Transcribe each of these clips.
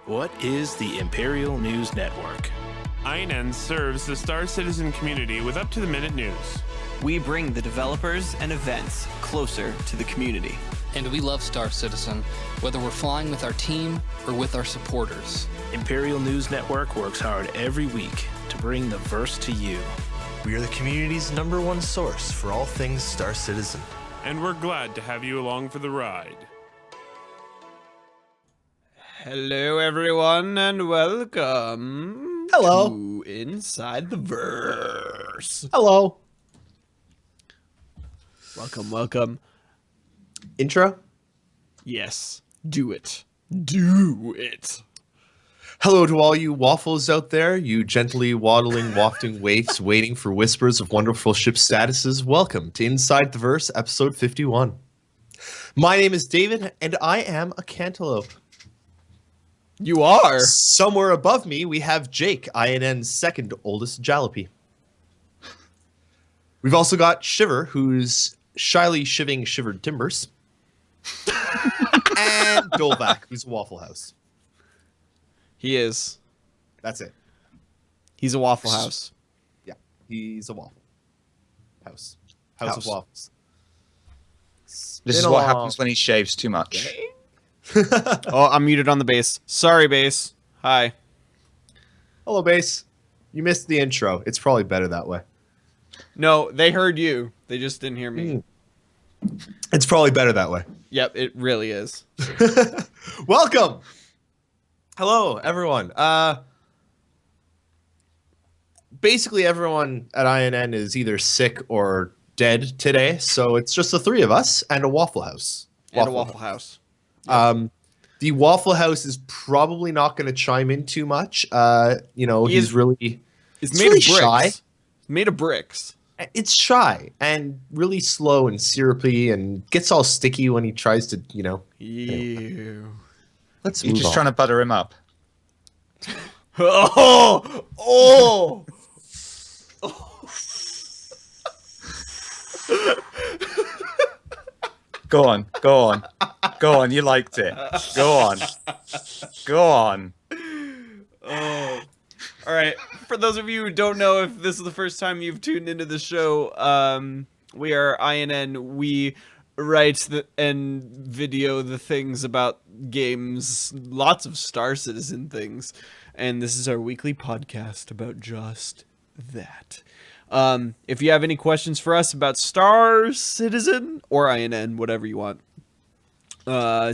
What is the Imperial News Network? INN serves the Star Citizen community with up-to-the-minute news. We bring the developers and events closer to the community. And we love Star Citizen, whether we're flying with our team or with our supporters. Imperial News Network works hard every week to bring the verse to you. We are the community's #1 source for all things Star Citizen. And we're glad to have you along for the ride. Hello, everyone, and welcome to Inside the Verse. Hello. Welcome. Intro? Yes, do it. Do it. Hello to all you waffles out there, you gently waddling, wafting waifs waiting for whispers of wonderful ship statuses. Welcome to Inside the Verse, episode 51. My name is David, and I am a cantaloupe. You are? Somewhere above me, we have Jake, INN's second oldest jalopy. We've also got Shiver, who's shyly shivving shivered timbers. And Dolvac, who's a Waffle House. He is. That's it. He's a Waffle House. Yeah, he's a Waffle House. House of Waffles. This is what happens when he shaves too much. Oh, I'm muted on the bass. Sorry, bass. Hi. Hello, bass. You missed the intro. It's probably better that way. No, they heard you. They just didn't hear me. It's probably better that way. Yep, it really is. Welcome. Hello, everyone. Basically, everyone at INN is either sick or dead today, so it's just the three of us and a Waffle House. And a Waffle House. The Waffle House is probably not going to chime in too much. He's really shy. Made of bricks. It's shy and really slow and syrupy and gets all sticky when he tries to, Ew. Let's You're move just on. trying to butter him up. Oh! Go on. You liked it. Go on. Oh. All right. For those of you who don't know, if this is the first time you've tuned into the show, we are INN. We write and video the things about games, lots of Star Citizen things, and this is our weekly podcast about just that. If you have any questions for us about Star Citizen or INN, whatever you want,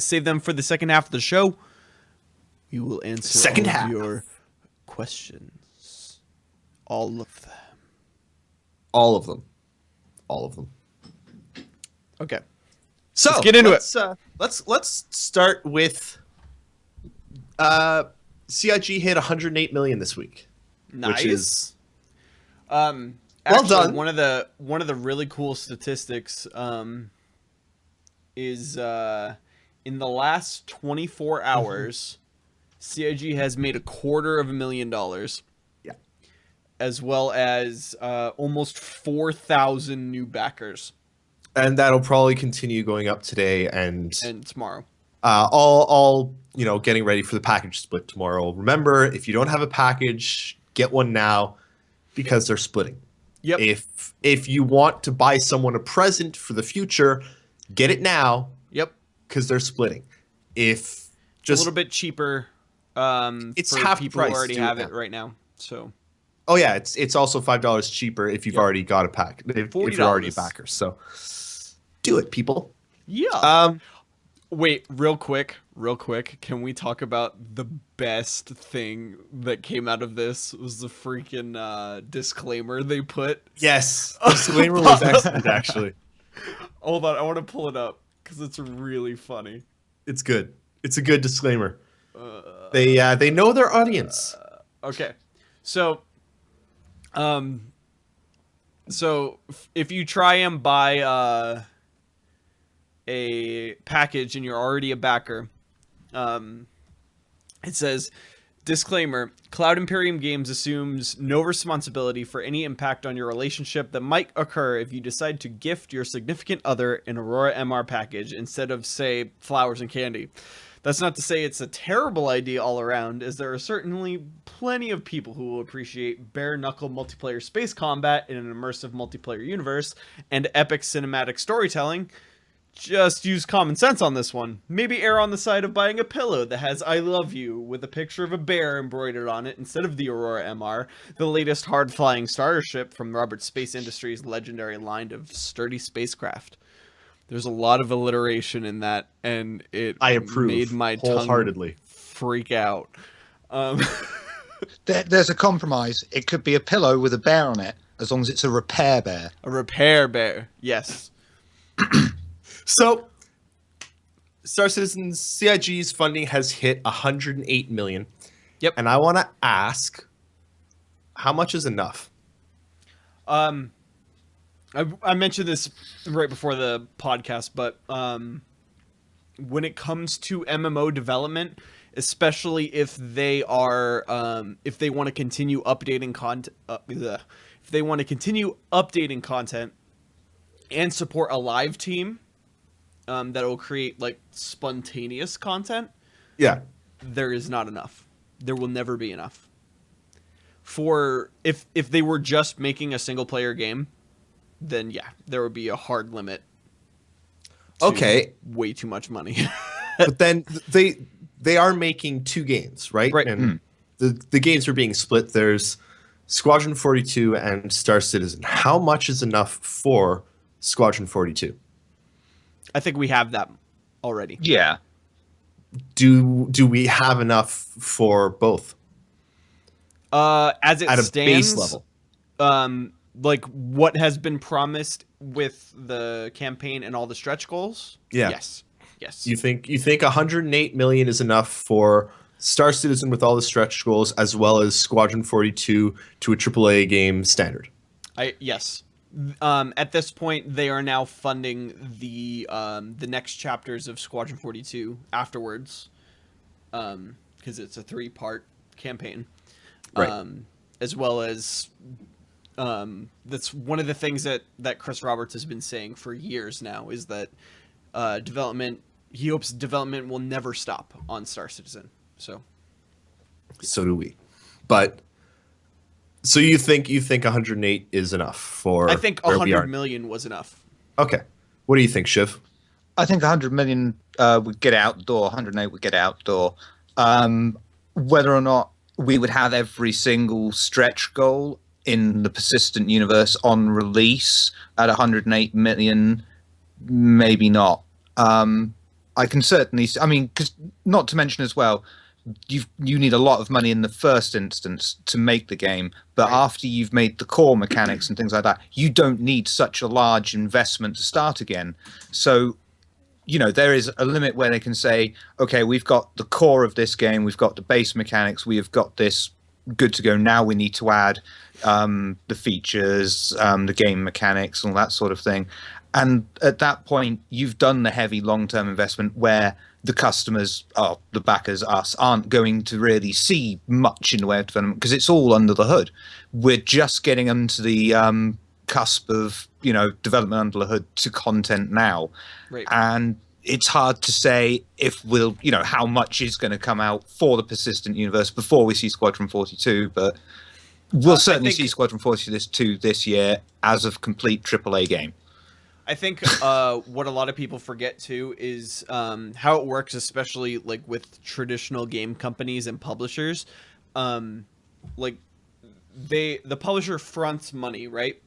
save them for the second half of the show. We will answer all of your questions. All of them. All of them. Okay. So let's get into it. Let's start with CIG hit 108 million this week. Nice. Which is actually, well done. One of the really cool statistics is in the last 24 hours, CIG has made $250,000. Yeah. As well as almost 4,000 new backers. And that'll probably continue going up today and tomorrow. All getting ready for the package split tomorrow. Remember, if you don't have a package, get one now because they're splitting. Yep. If you want to buy someone a present for the future, get it now. Yep. Because they're splitting. If just a little bit cheaper. It's for half people price. who already have it right now. So. Oh yeah, it's also $5 cheaper if you've already got a pack. If you're already a backer, so do it, people. Yeah. Wait, real quick. Can we talk about the best thing that came out of this? Was the freaking disclaimer they put? Yes, disclaimer was excellent, actually. Hold on, I want to pull it up because it's really funny. It's good. It's a good disclaimer. They know their audience. Okay, so if you try and buy a package and you're already a backer, it says, disclaimer, Cloud Imperium Games assumes no responsibility for any impact on your relationship that might occur if you decide to gift your significant other an Aurora MR package instead of, say, flowers and candy. That's not to say it's a terrible idea all around, as there are certainly plenty of people who will appreciate bare-knuckle multiplayer space combat in an immersive multiplayer universe and epic cinematic storytelling. Just use common sense on this one. Maybe err on the side of buying a pillow that has "I love you" with a picture of a bear embroidered on it instead of the Aurora MR, the latest hard-flying starship from Roberts Space Industries' legendary line of sturdy spacecraft. There's a lot of alliteration in that, and it I approve made my tongue wholeheartedly. freak out. There's a compromise. It could be a pillow with a bear on it, as long as it's a repair bear. A repair bear, yes. So, Star Citizen CIG's funding has hit 108 million. Yep. And I want to ask, how much is enough? I mentioned this right before the podcast, but when it comes to MMO development, especially if they are if they want to continue updating content, if they want to continue updating content and support a live team that will create like spontaneous content, Yeah. there is not enough. There will never be enough. For if they were just making a single player game, then yeah, there would be a hard limit. Okay. Way too much money. But then they are making 2 games, right? Right. And the games are being split. There's Squadron 42 and Star Citizen. How much is enough for Squadron 42? I think we have that already. Yeah. Do we have enough for both? As it At a stands, base level. Like what has been promised with the campaign and all the stretch goals. Yeah. Yes. You think 108 million is enough for Star Citizen with all the stretch goals, as well as Squadron 42 to a AAA game standard? Yes. At this point, they are now funding the next chapters of Squadron 42 afterwards, because it's a 3-part campaign, Right. as well as that's one of the things that Chris Roberts has been saying for years now, is that he hopes development will never stop on Star Citizen. So do we. But so you think 108 is enough for? I think where we 100 are? million was enough. Okay. What do you think, Shiv? I think 100 million would get out the door. 108 would get out the door. Whether or not we would have every single stretch goal in the persistent universe on release at 108 million, maybe not. I can certainly, I mean, because not to mention as well, you need a lot of money in the first instance to make the game, but after you've made the core mechanics and things like that, you don't need such a large investment to start again. So, you know, there is a limit where they can say, okay, we've got the core of this game, we've got the base mechanics, we have got this good to go. Now we need to add the features, the game mechanics, and all that sort of thing. And at that point, you've done the heavy long-term investment where the customers, the backers, us, aren't going to really see much in the way of development because it's all under the hood. We're just getting into the cusp of, you know, development under the hood to content now. Right. And it's hard to say if we'll, you know, how much is going to come out for the persistent universe before we see Squadron 42, but we'll certainly see Squadron 42 this year as a complete AAA game. I think what a lot of people forget too is how it works, especially like with traditional game companies and publishers. Like the publisher fronts money, right?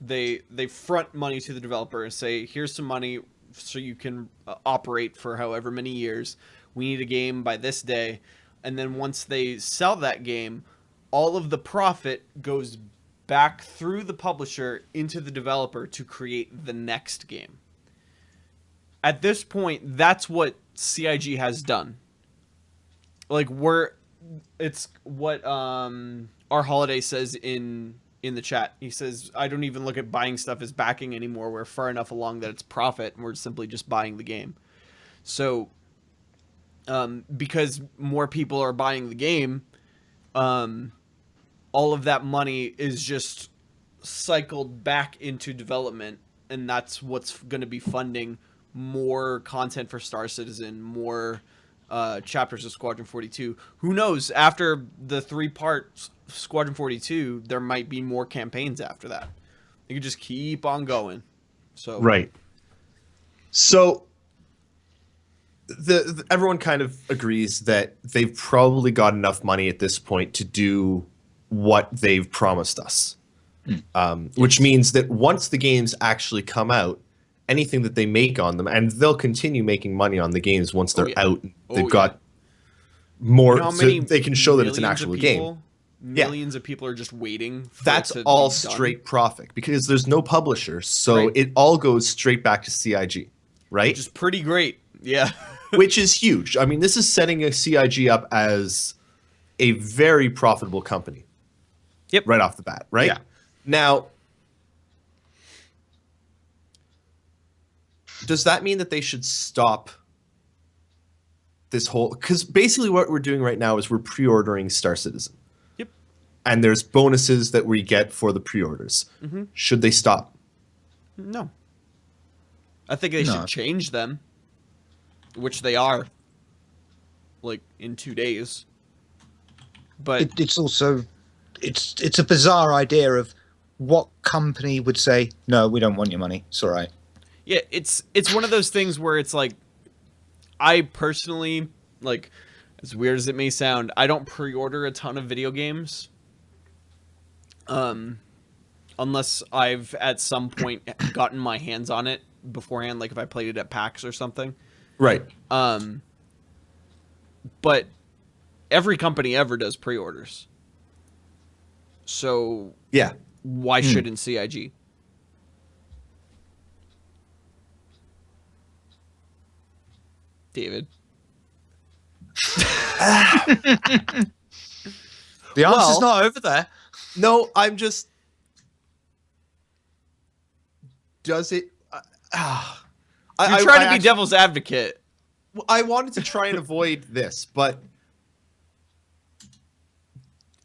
They front money to the developer and say, here's some money so you can operate for however many years. We need a game by this day. And then once they sell that game, all of the profit goes back through the publisher into the developer to create the next game. At this point, that's what CIG has done. Like it's what our Holiday says in the chat. He says, I don't even look at buying stuff as backing anymore. We're far enough along that it's profit and we're simply just buying the game. So because more people are buying the game, all of that money is just cycled back into development, and that's what's going to be funding more content for Star Citizen, more chapters of Squadron 42. Who knows? After the 3-part Squadron 42, there might be more campaigns after that. You could just keep on going. So Right. So everyone kind of agrees that they've probably got enough money at this point to do what they've promised us. Which means that once the games actually come out, anything that they make on them, and they'll continue making money on the games once they're out, they've got more, You know how so many they can show that it's an millions actual of game. people- Millions of people are just waiting for That's it to all be done. straight profit because there's no publisher, so Right. it all goes straight back to CIG, right? Which is pretty great. Yeah. Which is huge. I mean, this is setting a CIG up as a very profitable company. Yep. Right off the bat, right? Yeah. Now, does that mean that they should stop this whole... Because basically what we're doing right now is we're pre-ordering Star Citizen. Yep. And there's bonuses that we get for the pre-orders. Should they stop? No. I think they No. should change them, which they are, like, in 2 days. But It's also it's a bizarre idea of what company would say, no, we don't want your money. It's all right. yeah, it's one of those things where it's like, I personally, like, as weird as it may sound, I don't pre-order a ton of video games. Unless I've at some point gotten my hands on it beforehand, like if I played it at PAX or something. Right. But every company ever does pre-orders. So Yeah. why shouldn't CIG? David. The answer's Well- not over there. No, I'm just... Does it... You're trying to be devil's advocate. I wanted to try and avoid this, but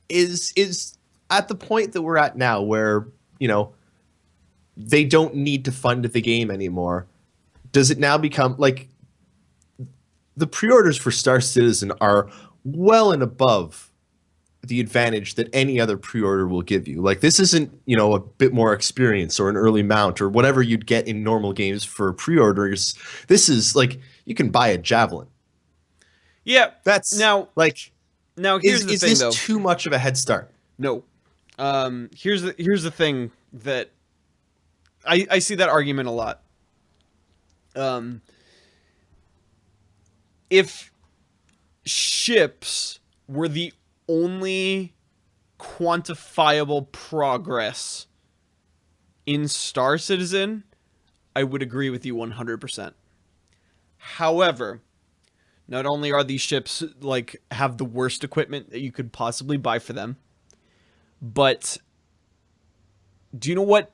is at the point that we're at now where, you know, they don't need to fund the game anymore, does it now become like the pre-orders for Star Citizen are well and above the advantage that any other pre-order will give you? Like, this isn't, you know, a bit more experience or an early mount or whatever you'd get in normal games for pre-orders. This is like, you can buy a Javelin. Yeah. That's Now like, here's the is thing, this though. too much of a head start? No. Here's the thing that I see that argument a lot. If ships were the only quantifiable progress in Star Citizen, I would agree with you 100%. However, not only are these ships like have the worst equipment that you could possibly buy for them, but do you know what?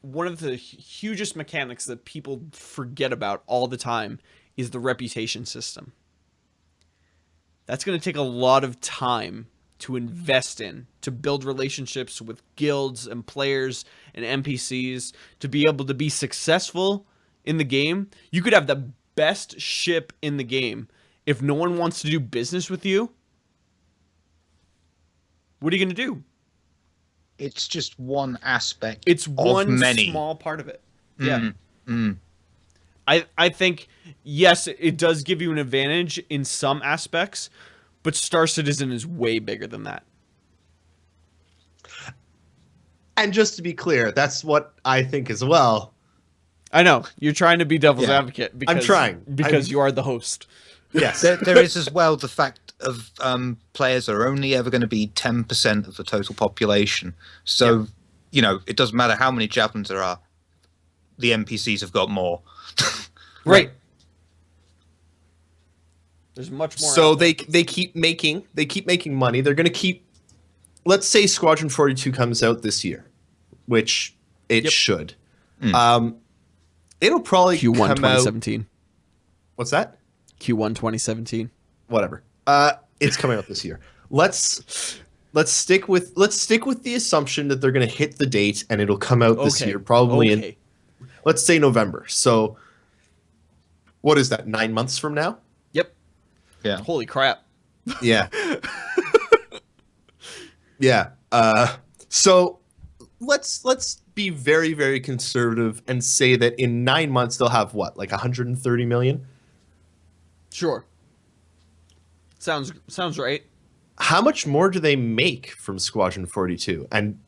One of the hugest mechanics that people forget about all the time is the reputation system. That's going to take a lot of time to invest in, to build relationships with guilds and players and NPCs, to be able to be successful in the game. You could have the best ship in the game. If no one wants to do business with you, what are you going to do? It's just one aspect. It's one of many. small part of it. Yeah. I think, yes, it does give you an advantage in some aspects, but Star Citizen is way bigger than that. And just to be clear, that's what I think as well. I know. You're trying to be devil's Yeah. advocate. Because, I'm trying. Because you are the host. Yes. There is as well the fact of players are only ever going to be 10% of the total population. So, you know, it doesn't matter how many javelins there are. The NPCs have got more. Right. There's much more. So out there. they keep making money. They're going to keep. Let's say Squadron 42 comes out this year, which it should. It'll probably Q1 come out. 2017. What's that? Q1 2017. Whatever. It's coming out this year. Let's stick with the assumption that they're going to hit the date and it'll come out this Okay. year, probably Okay. in, let's say, November. So what is that, 9 months from now? Yep. Yeah. Holy crap. Yeah. Yeah. So let's be very, very conservative and say that in 9 months they'll have what, like 130 million? Sure. Sounds right. How much more do they make from Squadron 42? And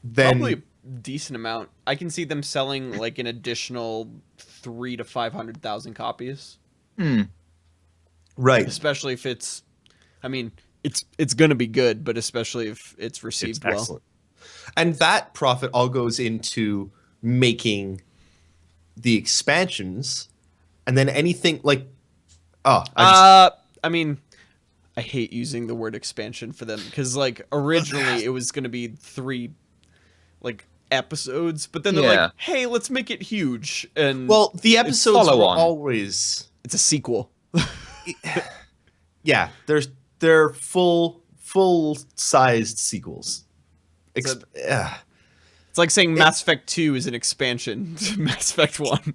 then Probably a decent amount. I can see them selling like an additional 300,000 to 500,000 copies. right. Especially if it's, I mean, it's gonna be good, but especially if it's received It's well. excellent. And that profit all goes into making the expansions, and then anything like, I mean, I hate using the word expansion for them because like originally it was gonna be 3 like episodes, but then they're Yeah. like, hey, let's make it huge, and well, the episodes were follow-on. always, it's a sequel. yeah, they're full sized sequels. Yeah. It's like saying Mass Effect 2 is an expansion to Mass Effect 1.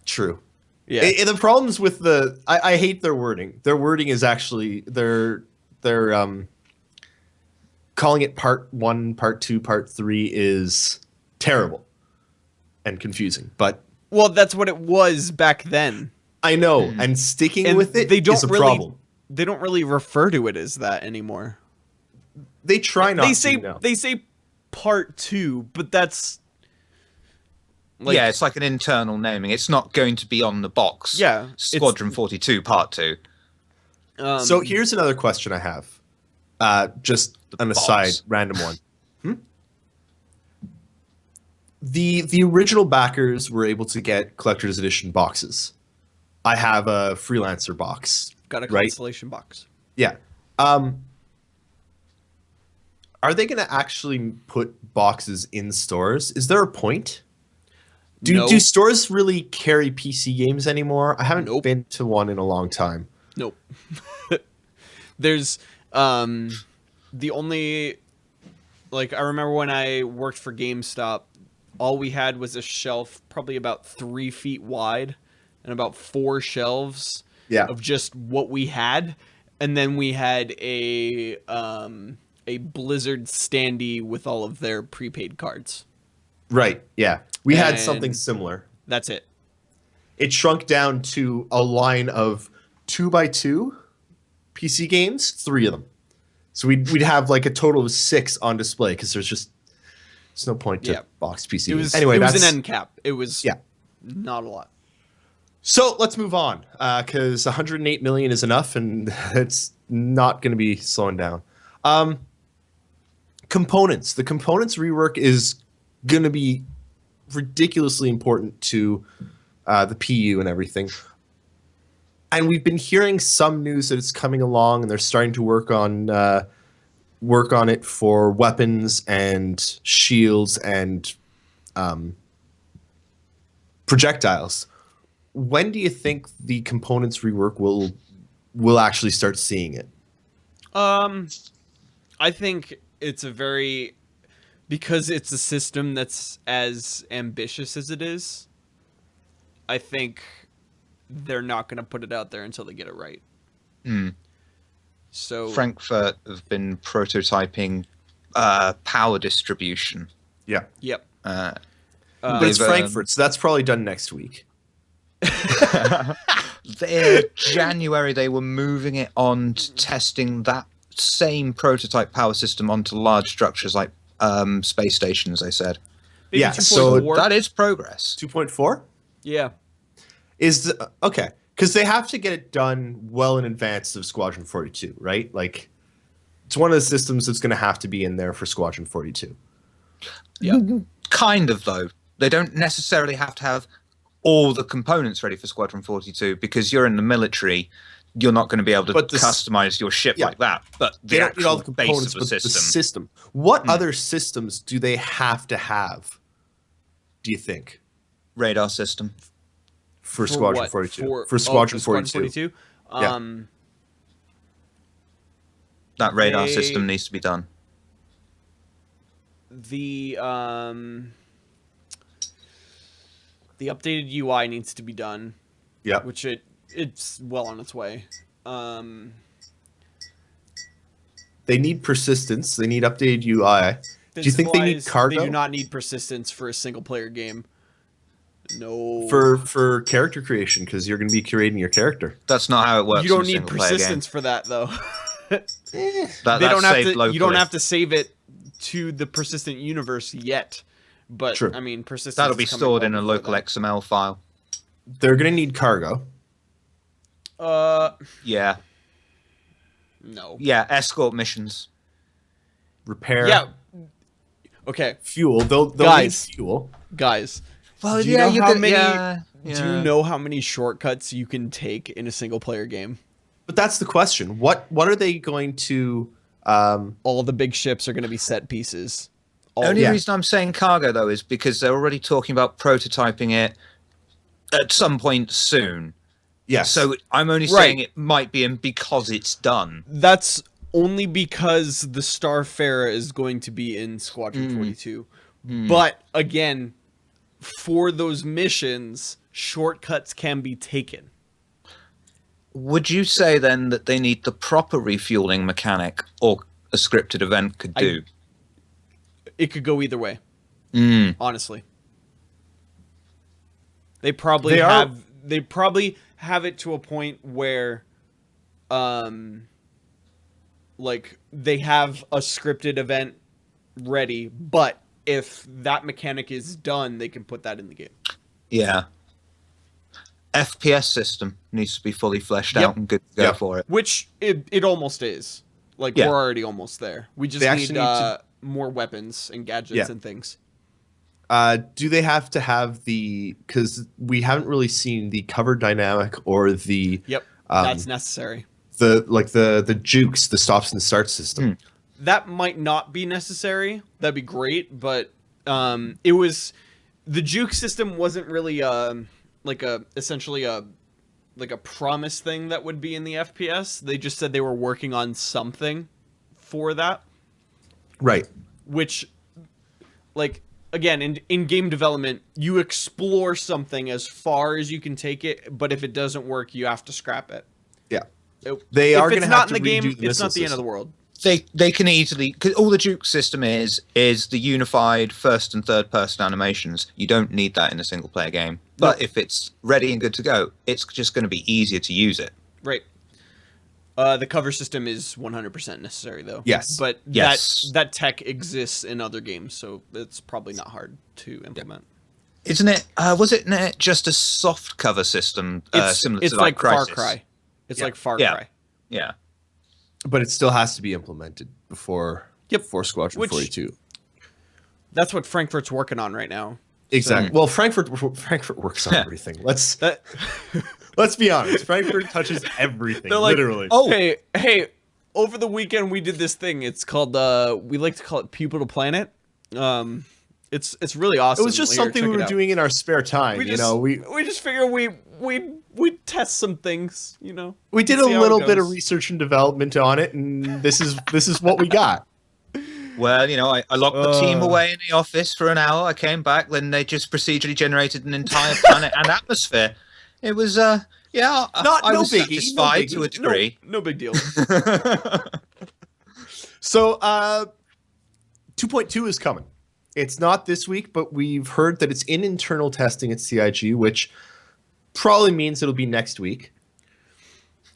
True. Yeah. The problems with I hate their wording. Their wording is actually they're calling it part 1, part 2, part 3 is terrible and confusing. But Well, that's what it was back then. I know, and sticking And with it they don't is a really problem. they don't really refer to it as that anymore. They try not They say to now. they say part 2, but that's like, yeah, it's like an internal naming. It's not going to be on the box. Yeah, Squadron 42 Part 2. So here's another question I have. Just an aside, box. random one. The original backers were able to get collector's edition boxes. I have a freelancer box. got a right? constellation box. Yeah. Are they going to actually put boxes in stores? Is there a point? No. Do stores really carry PC games anymore? I haven't Nope. been to one in a long time. Nope. There's the only, like, I remember when I worked for GameStop, all we had was a shelf probably about 3 feet wide and about 4 shelves Yeah. of just what we had, and then we had a Blizzard standee with all of their prepaid cards. Right. Yeah. We had And- something similar. That's it. It shrunk down to a line of 2x2 PC games, 3 of them. So we'd have like a total of 6 on display because there's no point to Yeah. box PC It games. was Anyway, it was that's an end cap. It was yeah. not a lot. So let's move on because 108 million is enough, and it's not going to be slowing down. Components. The components rework is going to be ridiculously important to the PU and everything. And we've been hearing some news that it's coming along, and they're starting to work on it for weapons and shields and projectiles. When do you think the components rework will actually start seeing it? I think it's because it's a system that's as ambitious as it is, I think they're not going to put it out there until they get it right. So Frankfurt have been prototyping power distribution. Yeah. Yep. But it's They've, Frankfurt, so that's probably done next week. In January, they were moving it on to testing that same prototype power system onto large structures like space stations, they said. Maybe Yeah, so 2.4? That is progress. 2.4 Yeah. is okay because they have to get it done well in advance of Squadron 42, right? Like, it's one of the systems that's going to have to be in there for Squadron 42. Yeah. Kind of, though. They don't necessarily have to have all the components ready for Squadron 42 because you're in the military. You're not going to be able to But customize your ship yeah. like that. But They the don't need all actual the base components, of but the the system. system. What other systems do they have to have, do you think, Radar system. for Squadron what? 42? For Squadron Squadron 42. 42? Yeah. That radar They- system needs to be done. The The updated UI needs to be done. Yeah. Which it's well on its way. They need persistence. They need updated UI. Do you think they need cargo? They do not need persistence for a single player game. No. For character creation, because you're going to be creating your character. That's not how it works. You don't in a need single-player persistence for that though. game. They don't have saved to. locally. You don't have to save it to the persistent universe yet. But True. I mean, persistence. That'll be is coming stored well in a before local that. XML file. They're going to need cargo. Yeah. No. Yeah, escort missions. Repair. Yeah. Okay, Fuel. They'll Guys. need fuel. guys. Well, Do you know how many? Yeah, Do you know how many shortcuts you can take in a single player game? But that's the question. What are they going to... All the big ships are going to be set pieces. The only yeah. reason I'm saying cargo, though, is because they're already talking about prototyping it at some point soon. Yes. So I'm only saying it might be in because it's done. That's only because the Starfarer is going to be in Squadron 42. But again, for those missions, shortcuts can be taken. Would you say then that they need the proper refueling mechanic, or a scripted event could do? It could go either way. Honestly, they probably have it to a point where, like they have a scripted event ready, but if that mechanic is done, they can put that in the game. Yeah. FPS system needs to be fully fleshed out and good to go for it. Which it almost is. Like Yeah. we're already almost there. We just They need, actually need to- more weapons and gadgets Yeah. and things. do they have to have the... Because we haven't really seen the cover dynamic or the... Yep, that's necessary. The jukes, the stops and start system. That might not be necessary. That'd be great, but it was the juke system wasn't really essentially a promise thing that would be in the FPS. They just said they were working on something for that, Right. which again in game development, you explore something as far as you can take it, but if it doesn't work, you have to scrap it. Yeah. If They are it's going to not have to in the game, redo the it's not missile the end of the system. world. They can easily, because all the Duke system is the unified first and third person animations. You don't need that in a single player game. But if it's ready and good to go, it's just going to be easier to use it. Right. The cover system is 100% necessary, though. Yes. But Yes. that tech exists in other games, so it's probably not hard to implement. Isn't it? Wasn't it just a soft cover system similar It's to like Far Crysis? Cry. It's Yeah. like Far Yeah. Cry. Yeah. But it still has to be implemented before Squadron 42. That's what Frankfurt's working on right now. Exactly. Well, Frankfurt works on everything. Let's be honest. Frankfurt touches everything, They're like, literally. Oh, Hey, over the weekend we did this thing. It's called we like to call it Pupil to Planet. It's really awesome. It was just Here, something check we it were out. doing in our spare time. We you just, know, we just figure we test some things. You know, did a see how it little bit of goes. research and development on it, and this is what we got. well, I locked the team away in the office for an hour. I came back, then they just procedurally generated an entire planet and atmosphere. It was, I No was biggie, satisfied no to a biggie. degree. No big deal. So, 2.2 is coming. It's not this week, but we've heard that it's in internal testing at CIG, which probably means it'll be next week.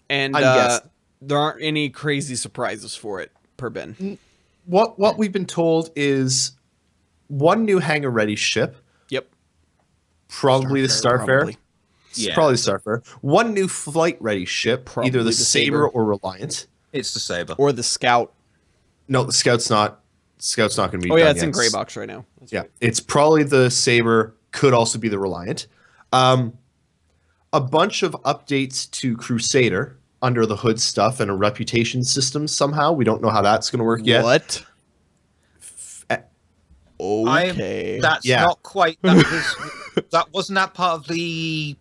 And I'm guessing. there aren't any crazy surprises for it, per Ben. What we've been told is one new hangar ready ship, Yep. probably the Starfarer. Probably. Yeah. Probably the Starfarer. One new flight ready ship, Probably either the the Saber Saber. or Reliant. It's the Saber. Or the Scout. No, the Scout's not. Scout's not going to be. Oh yeah, done it's in yet. gray box right now. That's Yeah, right. it's probably the Saber. Could also be the Reliant. A bunch of updates to Crusader under the hood stuff and a reputation system somehow. We don't know how that's going to work yet. What? eh, Okay. That's Yeah. not quite. That wasn't that part of the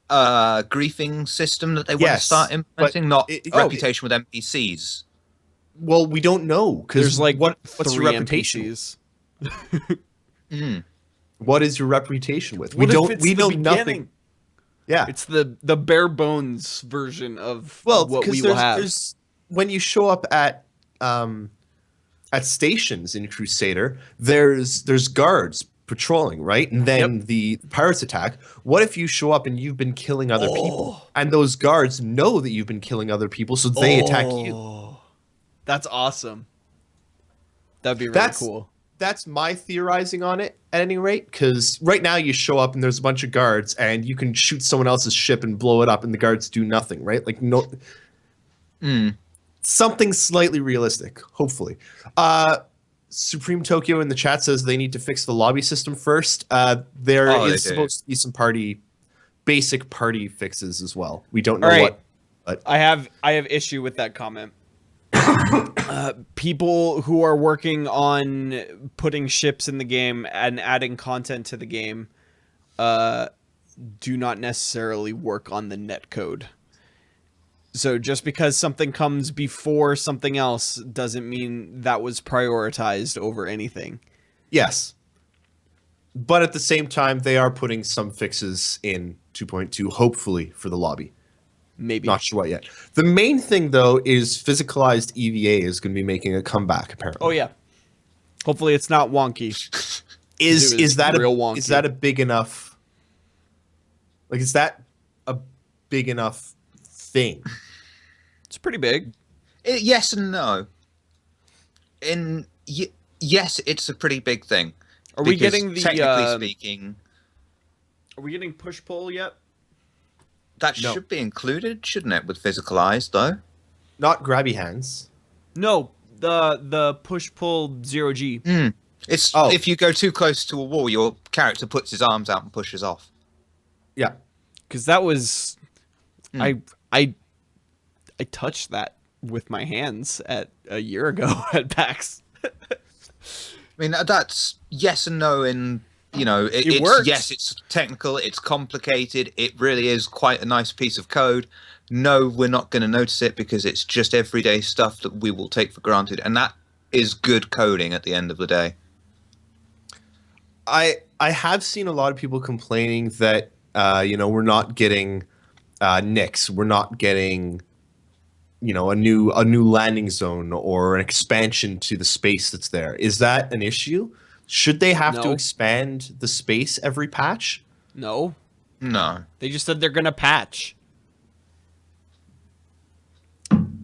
griefing system that they want to Yes, start implementing. Not oh, reputation with NPCs. Well, we don't know because There's like what's 3 your reputation? NPCs. What is your reputation with? What we if don't. it's We the know beginning? nothing. Yeah. It's the bare bones version of Well, what we because will have. there's when you show up at stations in Crusader, there's guards patrolling, right? And then the pirates attack. What if you show up and you've been killing other people, and those guards know that you've been killing other people, so they attack you? That's awesome. That'd be really cool. That's my theorizing on it, at any rate, because right now you show up and there's a bunch of guards, and you can shoot someone else's ship and blow it up, and the guards do nothing, right? Like no. Something slightly realistic, hopefully. Supreme Tokyo in the chat says they need to fix the lobby system first. There is supposed to be some basic party fixes as well. We don't know what. But I have issue with that comment. People who are working on putting ships in the game and adding content to the game do not necessarily work on the netcode. So just because something comes before something else doesn't mean that was prioritized over anything. Yes. But at the same time, they are putting some fixes in 2.2, hopefully, for the lobby. Maybe. Not sure what yet. The main thing, though, is physicalized EVA is going to be making a comeback, apparently. Oh, yeah. Hopefully it's not wonky. Is that real wonky. Is that a big enough... Like, is that a big enough thing? It's pretty big. Yes and no. Yes, it's a pretty big thing. Are we getting the... Technically speaking... Are we getting push-pull yet? That should be included, shouldn't it, with physicalized, though? Not grabby hands. No, the push-pull 0G. It's if you go too close to a wall, your character puts his arms out and pushes off. Yeah. Because that was... I touched that with my hands a year ago at PAX. I mean, that's yes and no in... You know, it works. Yes, it's technical, it's complicated, it really is quite a nice piece of code. No, we're not going to notice it because it's just everyday stuff that we will take for granted, and that is good coding at the end of the day. I have seen a lot of people complaining that we're not getting nicks, we're not getting a new landing zone or an expansion to the space that's there. Is that an issue? Should they have to expand the space every patch? No. They just said they're going to patch.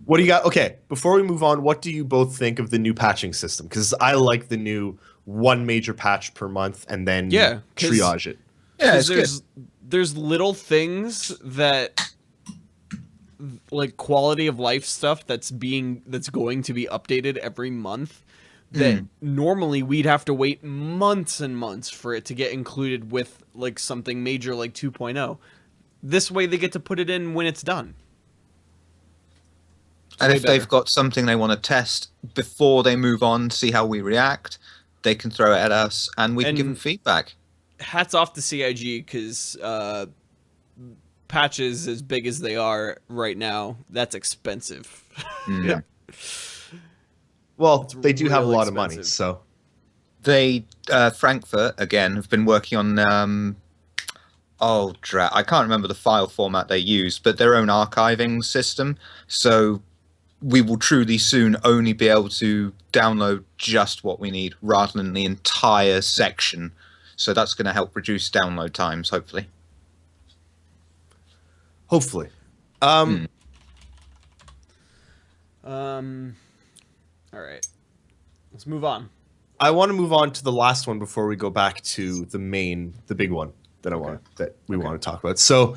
What do you got? Okay, before we move on, what do you both think of the new patching system? Because I like the new one major patch per month and then triage it. Yeah, there's little things that, like quality of life stuff that's going to be updated every month. That normally we'd have to wait months and months for it to get included with like something major like 2.0. This way they get to put it in when it's done. And if they've got something they want to test before they move on, see how we react, they can throw it at us and we can give them feedback. Hats off to CIG because patches as big as they are right now, that's expensive. Yeah. Well, they do have a lot expensive. of money, so They Frankfurt again have been working on I can't remember the file format they use, but their own archiving system. So we will truly soon only be able to download just what we need rather than the entire section. So that's going to help reduce download times, hopefully. Hopefully. All right, let's move on. I want to move on to the last one before we go back to the big one that we want to talk about. So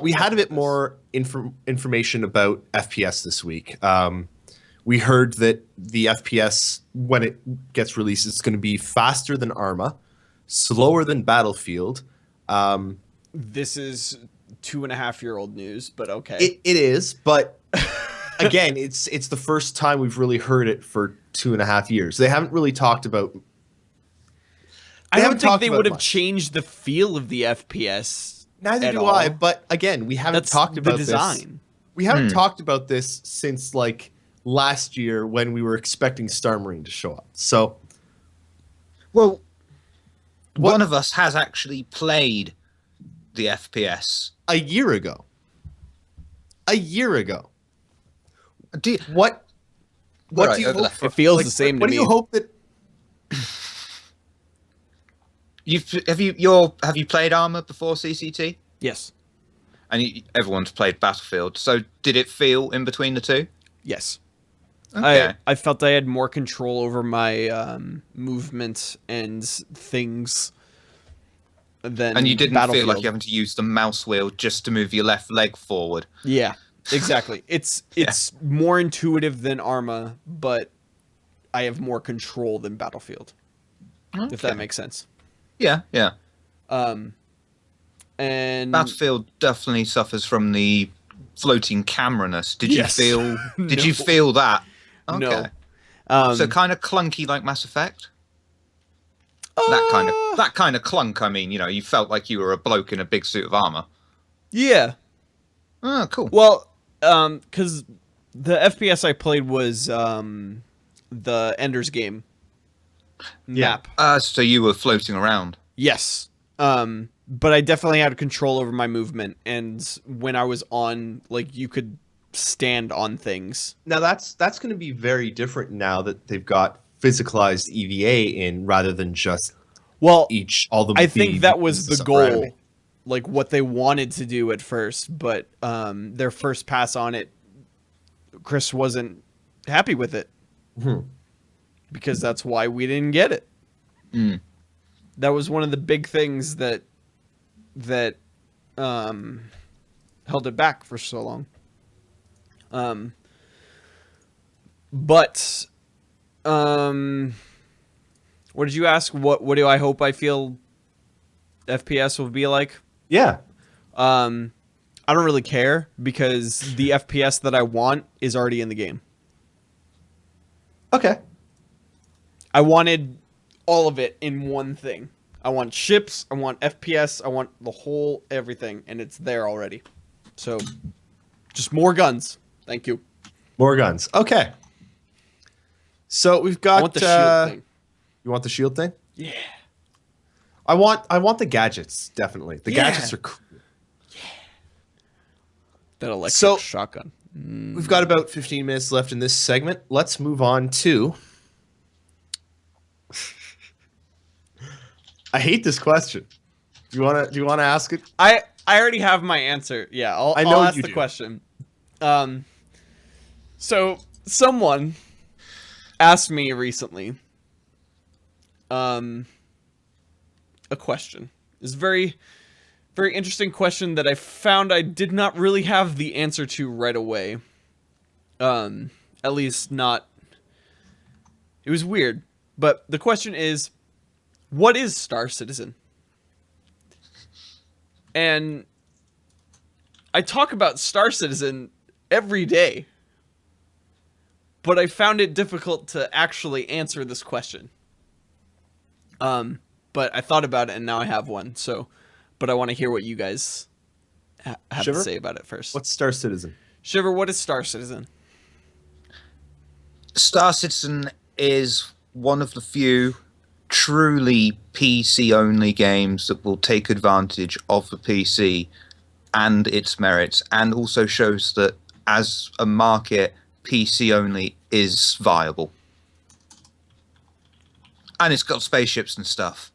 we had a bit more information about FPS this week. We heard that the FPS, when it gets released, it's going to be faster than Arma, slower than Battlefield. This is 2.5-year-old news, but okay. It is, but again, it's the first time we've really heard it for 2.5 years. They haven't really talked about. I don't think they would have changed the feel of the FPS. Neither do I. But again, we haven't talked about the design. This. We haven't talked about this since like last year when we were expecting Star Marine to show up. So, well, one of us has actually played the FPS. A year ago. A year ago. Do you, What Right, do you over hope there. for? It feels the same to What do me. you hope that? have you played Armor before CCT? Yes. And everyone's played Battlefield. So did it feel in between the two? Yes. Okay. I felt I had more control over my movement and things than And you didn't Battlefield. feel like you having to use the mouse wheel just to move your left leg forward. Yeah, exactly. It's more intuitive than Arma, but I have more control than Battlefield. If that makes sense. Yeah, yeah. And Battlefield definitely suffers from the floating camera-ness. Did Yes. you No. feel that? Okay. No. So kind of clunky like Mass Effect? That kind of clunk, I mean, you felt like you were a bloke in a big suit of armor. Yeah. Oh, cool. Well, because the FPS I played was the Ender's Game map. So you were floating around. Yes. But I definitely had control over my movement, and when I was on, like, you could stand on things. Now that's going to be very different now that they've got physicalized EVA in rather than just Well, all the. I think that was the goal, anime. like what they wanted to do at first, but their first pass on it, Chris wasn't happy with it. Because that's why we didn't get it. That was one of the big things that held it back for so long. But what did you ask? What do I hope I feel FPS will be like? Yeah. I don't really care because the FPS that I want is already in the game. Okay. I wanted all of it in one thing. I want ships, I want FPS, I want the whole everything, and it's there already. So, just more guns. Thank you. More guns. Okay. So we've got. I want the shield thing. You want the shield thing? Yeah. I want the gadgets, definitely. The Yeah. gadgets are cool. That electric So- shotgun. We've got about 15 minutes left in this segment. Let's move on to. I hate this question. Do you wanna ask it? I already have my answer. Yeah, I'll ask you the do. question. So someone asked me recently a question. It's a very, very interesting question that I found I did not really have the answer to right away. At least not. It was weird. But the question is, what is Star Citizen? And I talk about Star Citizen every day, but I found it difficult to actually answer this question. But I thought about it and now I have one. So, but I want to hear what you guys have Shiver? to say about it first. What's Star Citizen? Shiver, what is Star Citizen? Star Citizen is one of the few truly PC-only games that will take advantage of the PC and its merits, and also shows that as a market, PC-only is viable. And it's got spaceships and stuff.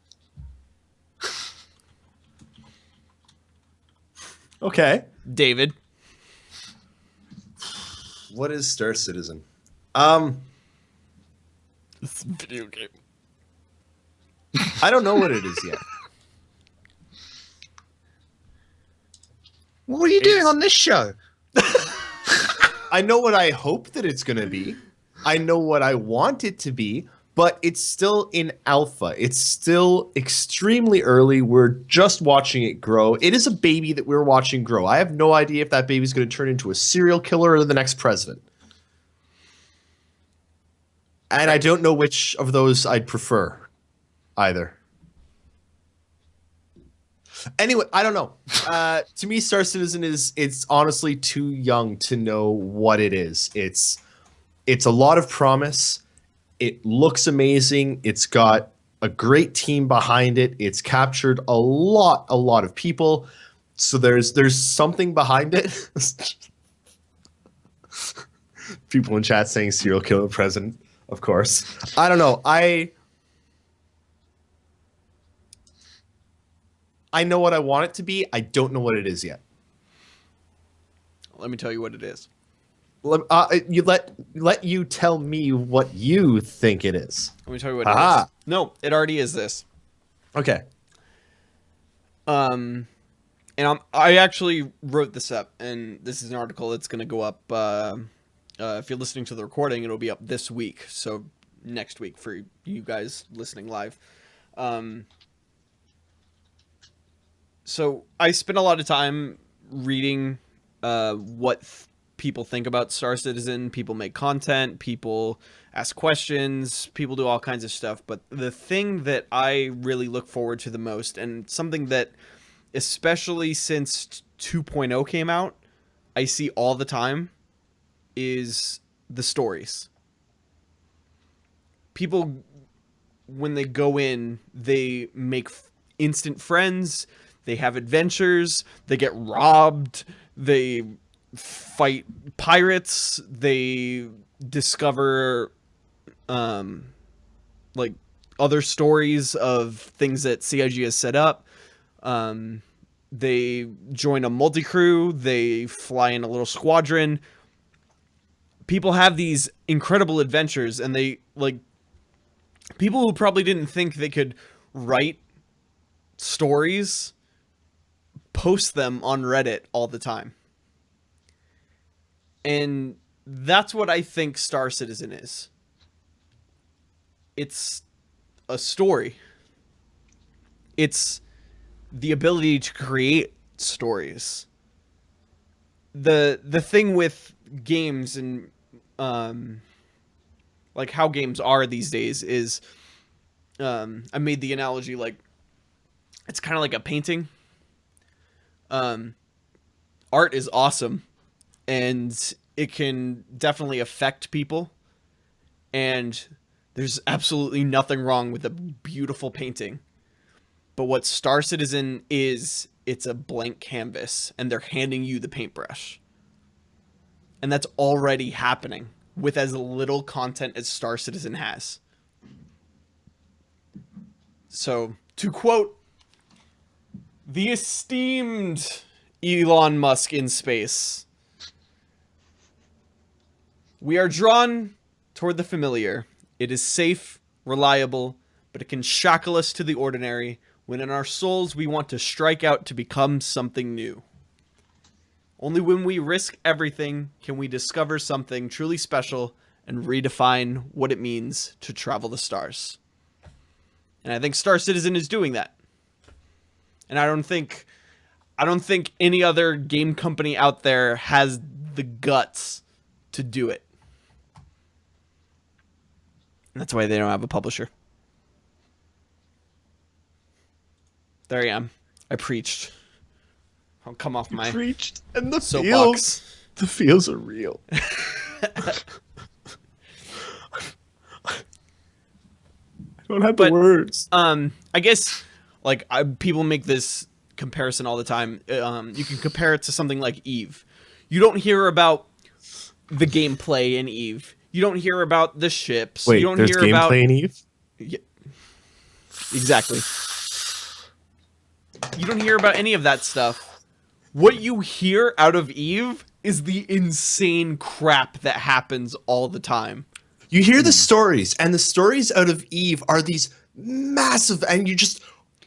Okay. David. What is Star Citizen? This video game. I don't know what it is yet. What are you doing on this show? I know what I hope that it's going to be. I know what I want it to be, but it's still in alpha. It's still extremely early. We're just watching it grow. It is a baby that we're watching grow. I have no idea if that baby's going to turn into a serial killer or the next president. And I don't know which of those I'd prefer either. Anyway, I don't know. To me, Star Citizen it's honestly too young to know what it is. It's a lot of promise. It looks amazing. It's got a great team behind it. It's captured a lot of people. So there's something behind it. People in chat saying serial killer president, of course. I don't know. I know what I want it to be. I don't know what it is yet. Let me tell you what it is. Let you tell me what you think it is. Let me tell you what it is. No, it already is this. Okay. And I actually wrote this up, and this is an article that's going to go up. If you're listening to the recording, it'll be up this week. So next week for you guys listening live. So I spent a lot of time reading what people think about Star Citizen. People make content, people ask questions, people do all kinds of stuff. But the thing that I really look forward to the most, and something that especially since 2.0 came out, I see all the time, is the stories. People, when they go in, they make instant friends, they have adventures, they get robbed, they fight pirates, they discover like other stories of things that CIG has set up. They join a multi-crew, they fly in a little squadron. People have these incredible adventures, and they, like, people who probably didn't think they could write stories post them on Reddit all the time. And that's what I think Star Citizen is. It's a story. It's the ability to create stories. The thing with games and like how games are these days is I made the analogy, like, it's kind of like a painting. Art is awesome, and it can definitely affect people, and there's absolutely nothing wrong with a beautiful painting. But what Star Citizen is, it's a blank canvas, and they're handing you the paintbrush. And that's already happening with as little content as Star Citizen has. So, to quote the esteemed Elon Musk in space, "We are drawn toward the familiar. It is safe, reliable, but it can shackle us to the ordinary, when in our souls we want to strike out to become something new. Only when we risk everything can we discover something truly special and redefine what it means to travel the stars." And I think Star Citizen is doing that. And I don't think any other game company out there has the guts to do it. And that's why they don't have a publisher. There I am. I preached. I'll come off my Preached, and the soapbox. feels are real. I don't have the words. I guess, like, people make this comparison all the time. You can compare it to something like Eve. You don't hear about the gameplay in Eve. You don't hear about the ships. Wait, you don't there's hear gameplay about in Eve? Yeah, exactly. You don't hear about any of that stuff. What you hear out of Eve is the insane crap that happens all the time. You hear the stories, and the stories out of Eve are these massive, and you just,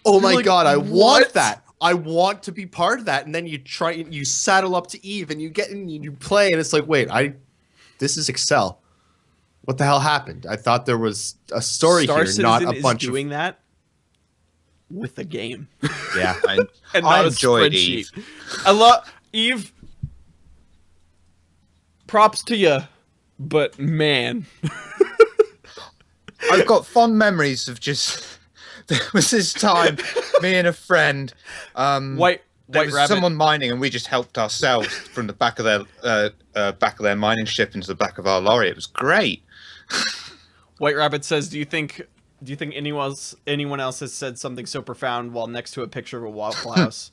oh my like, god, I what? want that. I want to be part of that. And then you saddle up to Eve, and you get in, you play, and it's like, wait, this is Excel. What the hell happened? I thought there was a story Star here, Citizen not a is bunch doing that with a game. Yeah, and I not a enjoyed spreadsheet. Eve. I love Eve. Props to you, but man, I've got fond memories of just there was this time me and a friend White there was Rabbit. someone mining and we just helped ourselves from the back of their mining ship into the back of our lorry. It was great. White Rabbit says, "Do you think Do you think anyone else has said something so profound while next to a picture of a Waffle House?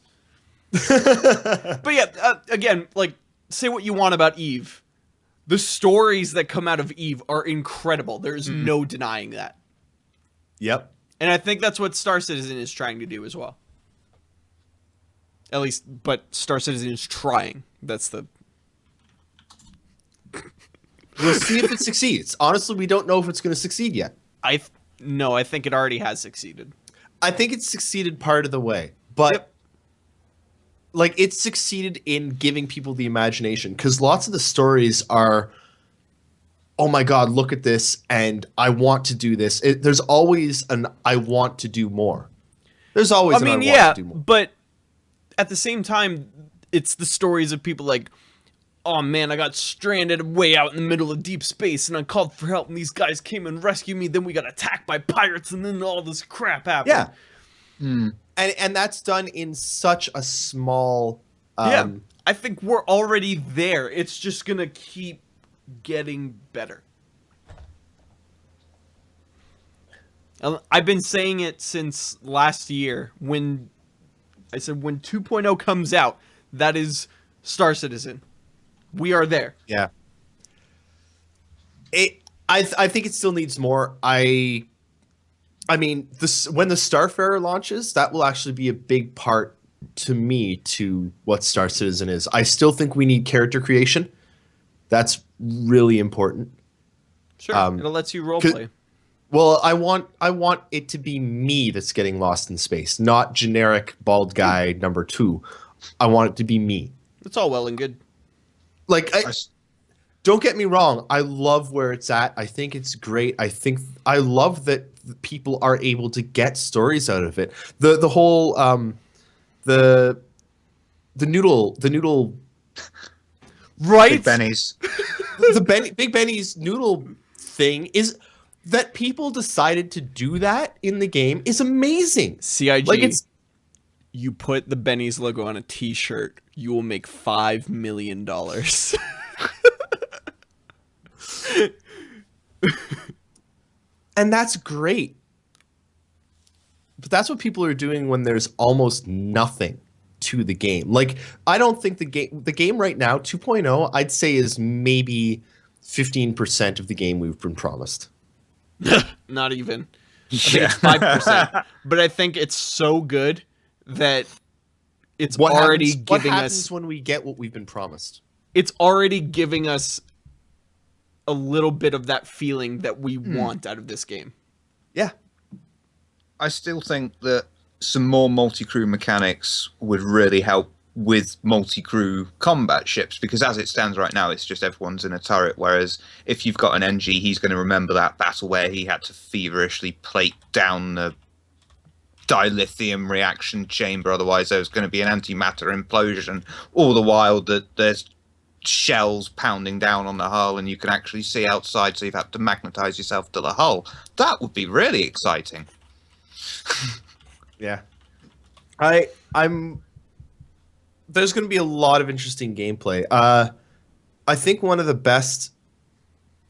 But yeah, again, like, say what you want about Eve. The stories that come out of Eve are incredible. There's no denying that. Yep. And I think that's what Star Citizen is trying to do as well. At least, but Star Citizen is trying. That's the... We'll see if it succeeds. Honestly, we don't know if it's going to succeed yet. No, I think it already has succeeded. I think it's succeeded part of the way, but like it's succeeded in giving people the imagination, because lots of the stories are, oh my God, look at this, and I want to do this. There's always an I want to do more. There's always an I want to do more. But at the same time, it's the stories of people like, oh man, I got stranded way out in the middle of deep space and I called for help and these guys came and rescued me. Then we got attacked by pirates and then all this crap happened. Yeah. And that's done in such a small... yeah, I think we're already there. It's just going to keep getting better. I've been saying it since last year when I said when 2.0 comes out, that is Star Citizen. We are there. Yeah. I think it still needs more. I mean, when the Starfarer launches, that will actually be a big part to me to what Star Citizen is. I still think we need character creation. That's really important. Sure, it lets you roleplay. Well, I want it to be me that's getting lost in space, not generic bald guy number 2. I want it to be me. It's all well and good. Like, don't get me wrong. I love where it's at. I think it's great. I love that people are able to get stories out of it. The whole the noodle right, Big Benny's. Big Benny's noodle thing is that people decided to do that in the game is amazing. CIG, like it's. You put the Benny's logo on a T-shirt, you will make $5 million. And that's great. But that's what people are doing when there's almost nothing to the game. Like, I don't think the game right now, 2.0, I'd say is maybe 15% of the game we've been promised. Not even. I think it's 5%. But I think it's so good that it's what giving happens us when we get what we've been promised. It's already giving us a little bit of that feeling that we want out of this game. Yeah. I still think that some more multi-crew mechanics would really help with multi-crew combat ships, because as it stands right now, it's just everyone's in a turret, whereas if you've got an NG, he's going to remember that battle where he had to feverishly plate down the dilithium reaction chamber, otherwise there was going to be an antimatter implosion, all the while that there's shells pounding down on the hull and you can actually see outside, so you've had to magnetize yourself to the hull. That would be really exciting. Yeah. I'm there's going to be a lot of interesting gameplay. I think one of the best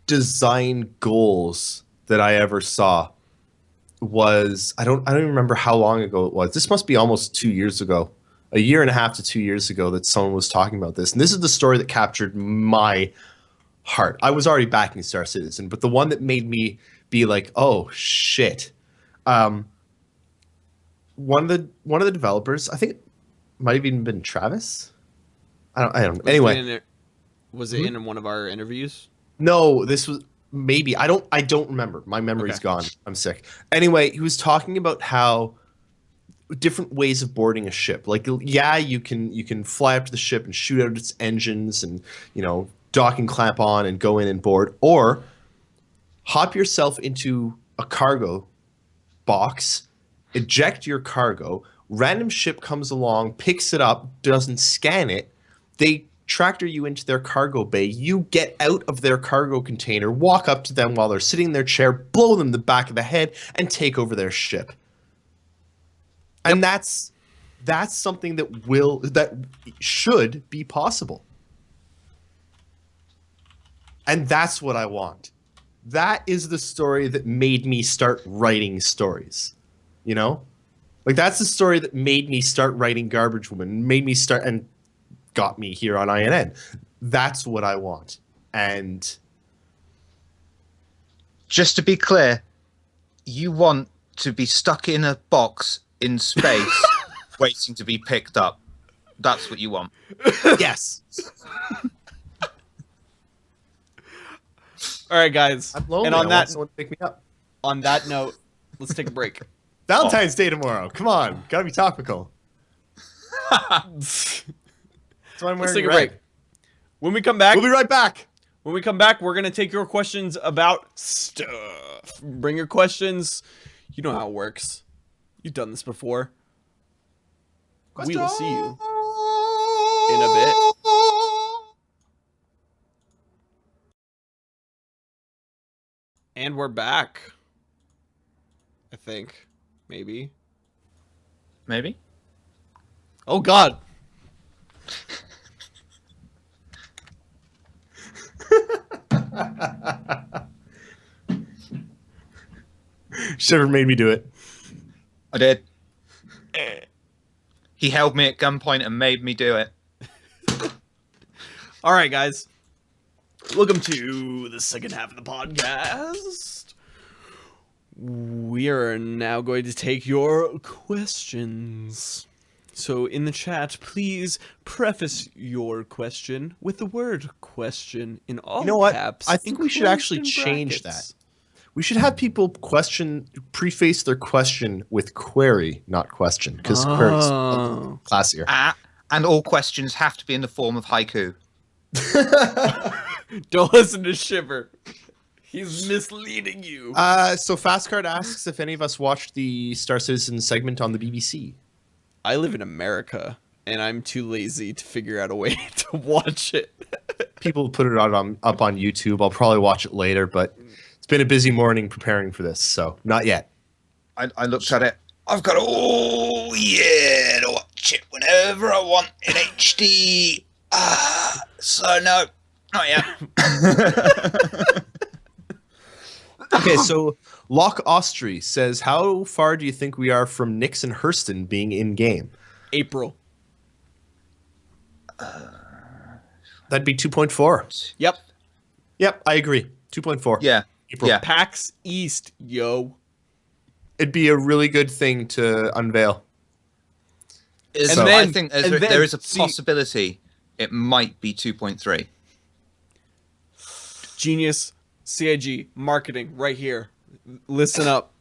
design goals that I ever saw was, I don't even remember how long ago it was. This must be almost 2 years ago, a year and a half to 2 years ago, that someone was talking about this. And this is the story that captured my heart. I was already backing Star Citizen, but the one that made me be like, oh shit. One of the developers, I think it might have even been Travis. I don't know. Anyway, was it in one of our interviews? No, this was maybe. I don't remember. My memory's gone. I'm sick. Anyway, he was talking about how different ways of boarding a ship. Like, yeah, you can fly up to the ship and shoot out its engines and, dock and clamp on and go in and board, or hop yourself into a cargo box, eject your cargo, random ship comes along, picks it up, doesn't scan it, they tractor you into their cargo bay, you get out of their cargo container, walk up to them while they're sitting in their chair, blow them in the back of the head, and take over their ship. And that's something that should be possible. And that's what I want. that is the story that made me start writing stories. You know? Like, that's the story that made me start writing Garbage Woman, made me start and got me here on INN. That's what I want. And Just to be clear, you want to be stuck in a box in space waiting to be picked up. That's what you want. yes, All right, guys. I'm lonely. And I on want that someone to pick me up. note, let's take a break. Valentine's Day tomorrow. Come on, gotta be topical. That's why I'm Let's wearing take a red. break. When we come back, We'll be right back. we're gonna take your questions about stuff. Bring your questions. You know how it works. You've done this before. We will see you in a bit. And we're back. I think. Maybe. Maybe? Oh, God. Shiver made me do it. I did. He held me at gunpoint and made me do it. All right, guys. Welcome to the second half of the podcast. We are now going to take your questions. So in the chat, please preface your question with the word question in all You know what? caps. I think we should closed actually in change brackets. We should have people preface their question with query, not question, because query's Oh. classier. And all questions have to be in the form of haiku. Don't listen to Shiver. He's misleading you. So Fastcard asks if any of us watched the Star Citizen segment on the BBC. I live in America, and I'm too lazy to figure out a way to watch it. People put it up on YouTube. I'll probably watch it later, but it's been a busy morning preparing for this, so not yet. I looked at it. I've got to watch it whenever I want in HD. So no, not yet. Okay, so Locke Austri says, how far do you think we are from Nix and Hurston being in-game? April. That'd be 2.4. Yep. Yep, I agree. 2.4. Yeah. April. Yeah. PAX East, yo. It'd be a really good thing to unveil. And then- I think and then- there is a see- possibility it might be 2.3. Genius CIG marketing right here. Listen up.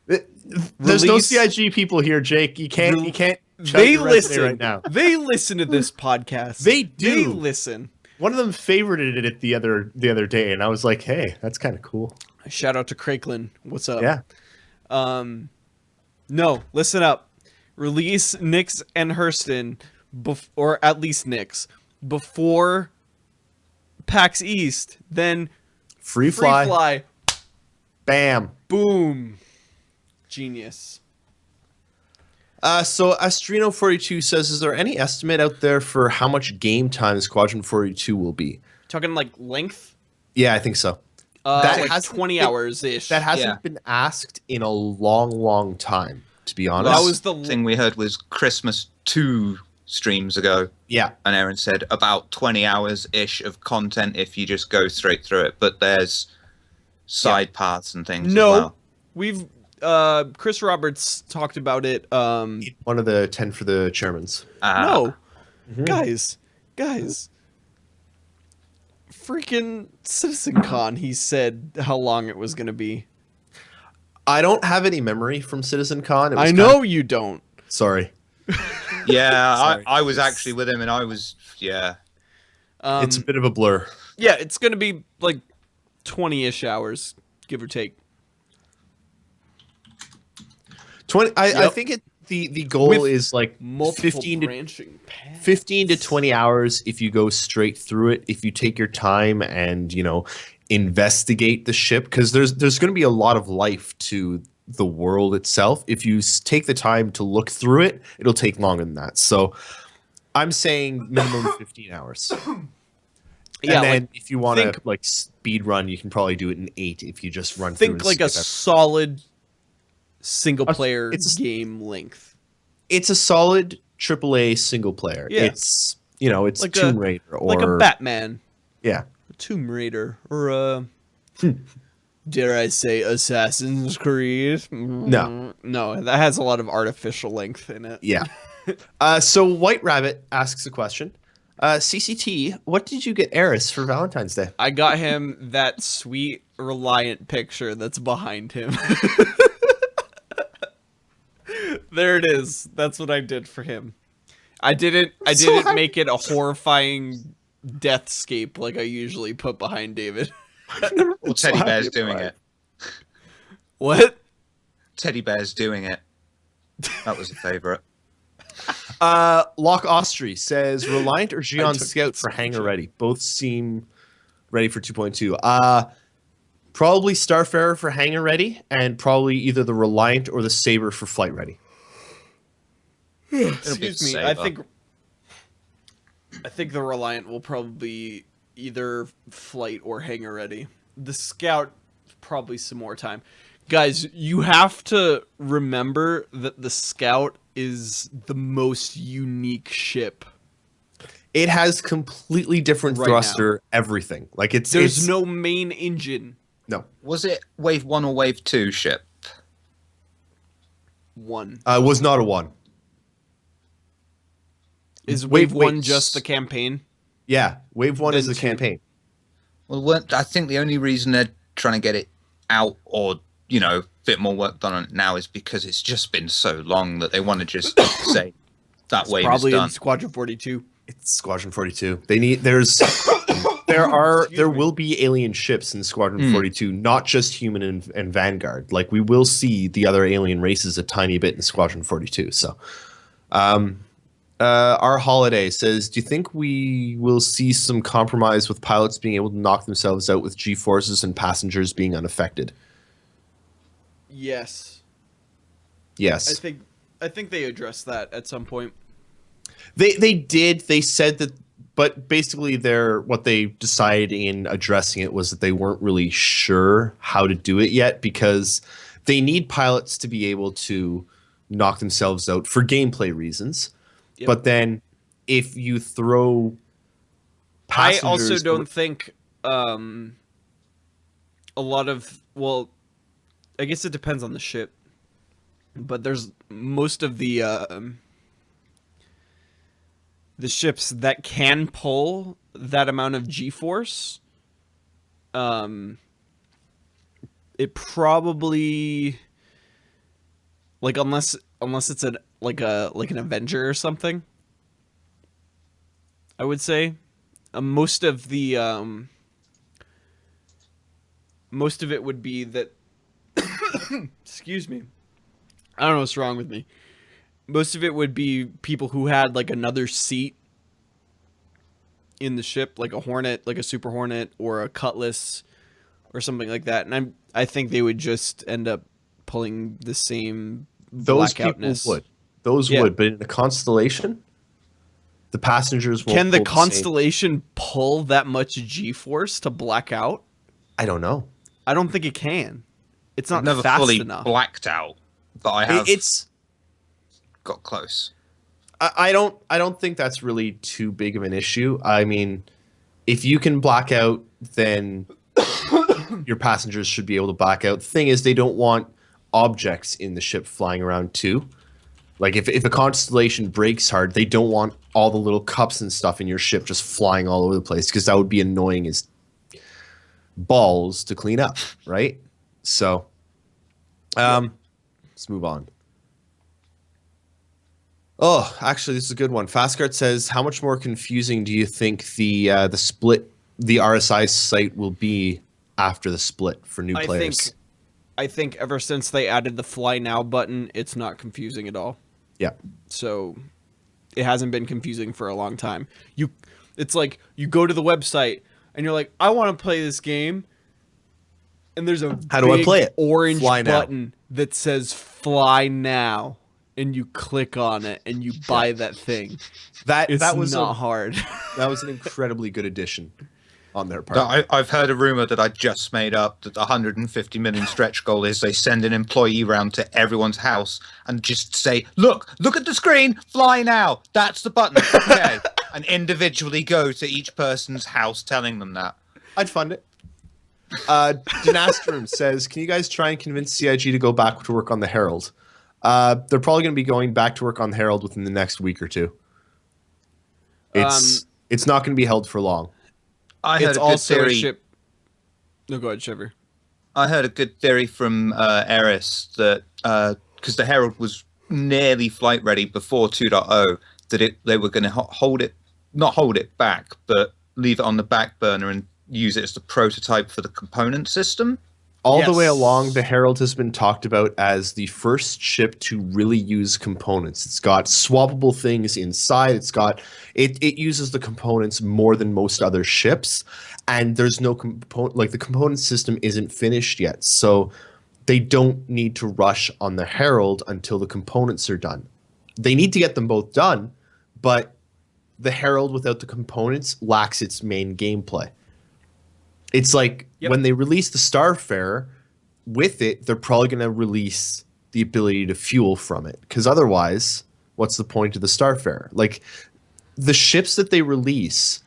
There's no Release- CIG people here, Jake. You can't shout They your resume listen right now. They listen to this podcast. They do. They listen. One of them favorited it the other day, and I was like, hey, that's kind of cool. Shout out to Craiglin. What's up? Yeah. No, listen up. Release Nix and Hurston, or at least Nix, before PAX East. Then Free Free fly. Fly. Bam. Boom. Genius. So Astrino42 says, is there any estimate out there for how much game time Squadron 42 will be? Talking like length? Yeah, I think so. That That like hasn't 20 been- hours ish. That hasn't Yeah. been asked in a long, long time, to be honest. That was the thing we heard was Christmas 2 streams ago, yeah. and Aaron said about 20 hours ish of content if you just go straight through it. But there's side paths and things. No. as well. We've Chris Roberts talked about it. One of the 10 for the chairmans. No. Guys. Freaking CitizenCon, he said how long it was going to be. I don't have any memory from CitizenCon. It was I know you don't. Sorry. Yeah, Sorry. I was actually with him, and I was It's a bit of a blur. Yeah, it's going to be like 20-ish hours, give or take. 20. I Yep. think the goal With is like Multiple 15 branching to 20 hours if you go straight through it, if you take your time and, investigate the ship, because there's going to be a lot of life to the world itself. If you take the time to look through it, it'll take longer than that. So I'm saying minimum 15 hours. Yeah, And then like, if you want to think- like speed run, you can probably do it in 8 if you just run through. Think and like a skip everything. solid single player it's a- game length. It's a solid AAA single player. Yeah. It's it's Like Tomb Raider or like a Batman, yeah. a Tomb Raider, or a dare I say Assassin's Creed? No. No, that has a lot of artificial length in it. Yeah. So White Rabbit asks a question. CCT, what did you get Eris for Valentine's Day? I got him that sweet Reliant picture that's behind him. There it is. That's what I did for him. I didn't make it a horrifying deathscape like I usually put behind David. Well, Teddy Bear's doing it. What? Teddy Bear's doing it. That was a favorite. Lock Austri says Reliant or Gion took Scout that for hangar screenshot. ready. Both seem ready for 2.2. Probably Starfarer for hangar ready, and probably either the Reliant or the Saber for flight ready. Excuse me. I Saber. think the Reliant will probably either flight or hangar ready. The Scout probably some more time. Guys, you have to remember that the Scout is the most unique ship. It has completely different Right thruster, everything. Like There's it's no main engine. no. Was it Wave 1 or Wave 2 ship? One. It was not a 1. Is wait, Wave 1 wait. just the campaign? Yeah, Wave 1 is Then the 2. campaign. Well, I think the only reason they're trying to get it out or, a bit more work done on it now is because it's just been so long that they want to just say that wave Probably is done. in Squadron 42. It's Squadron 42. There will be alien ships in Squadron 42, not just human and Vanguard. Like we will see the other alien races a tiny bit in Squadron 42. So, our holiday says, do you think we will see some compromise with pilots being able to knock themselves out with G-forces and passengers being unaffected? Yes. Yes. I think they addressed that at some point. They did. They said that, but basically what they decided in addressing it was that they weren't really sure how to do it yet because they need pilots to be able to knock themselves out for gameplay reasons. Yep. But then if you throw I passengers... also don't think a lot of, well, I guess it depends on the ship, but there's most of the ships that can pull that amount of G-force. It probably, like, unless it's an Avenger or something, I would say most of it would be that. Excuse me. I don't know what's wrong with me. Most of it would be people who had like another seat in the ship, like a Hornet, like a Super Hornet or a Cutlass or something like that. And I think they would just end up pulling the same Those people blackoutness. would. Those Yeah. would. But in the Constellation, the passengers will Can the pull same- Constellation pull that much G-force to black out? I don't know. I don't think it can. It's not I've never fast fully enough. blacked out, but I have It's... got close. I don't think that's really too big of an issue. I mean, if you can black out, then your passengers should be able to black out. The thing is, they don't want objects in the ship flying around too. Like if a constellation breaks hard, they don't want all the little cups and stuff in your ship just flying all over the place because that would be annoying as balls to clean up, right? So, let's move on. Oh, actually, this is a good one. Fastguard says, how much more confusing do you think the split, the RSI site will be after the split for new players? I think ever since they added the Fly Now button, it's not confusing at all. Yeah. So it hasn't been confusing for a long time. It's like you go to the website and you're like, I want to play this game, and there's a How do I big play it? orange Fly Now. button that says Fly Now, and you click on it and you buy that thing. That It's was not hard. that was an incredibly good addition. on their part. I've heard a rumor that I just made up that the 150 million stretch goal is they send an employee round to everyone's house and just say, look at the screen, fly now. That's the button. Okay. And individually go to each person's house telling them that. I'd fund it. Dynastrum says, can you guys try and convince CIG to go back to work on the Herald? They're probably going to be going back to work on the Herald within the next week or two. It's not going to be held for long. I heard It's a good also a theory. ship. No, go ahead, Trevor. I heard a good theory from Eris that because the Herald was nearly flight ready before 2.0, that they were going to not hold it back, but leave it on the back burner and use it as the prototype for the component system. All the Yes. way along, the Herald has been talked about as the first ship to really use components. It's got swappable things inside. It uses the components more than most other ships, and there's no component, like the component system isn't finished yet. So they don't need to rush on the Herald until the components are done. They need to get them both done, but the Herald without the components lacks its main gameplay. It's like when they release the Starfarer, with it, they're probably going to release the ability to fuel from it. Because otherwise, what's the point of the Starfarer? Like, the ships that they release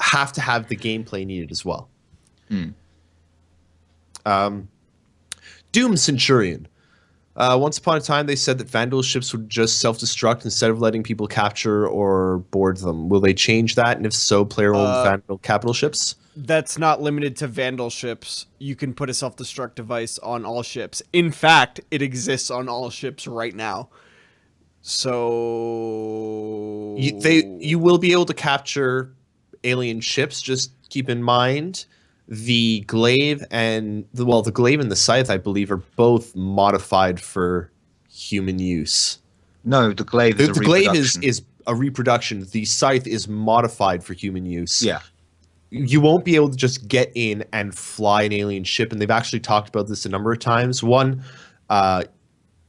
have to have the gameplay needed as well. Doom Centurion. Once upon a time, they said that Vandal ships would just self-destruct instead of letting people capture or board them. Will they change that? And if so, player-owned Vandal capital ships? That's not limited to Vandal ships. You can put a self-destruct device on all ships. In fact, it exists on all ships right now. So You will be able to capture alien ships. Just keep in mind the glaive and the glaive and the scythe, I believe, are both modified for human use. No, the glaive is a The glaive reproduction. is a reproduction. The scythe is modified for human use. Yeah. You won't be able to just get in and fly an alien ship, and they've actually talked about this a number of times. One,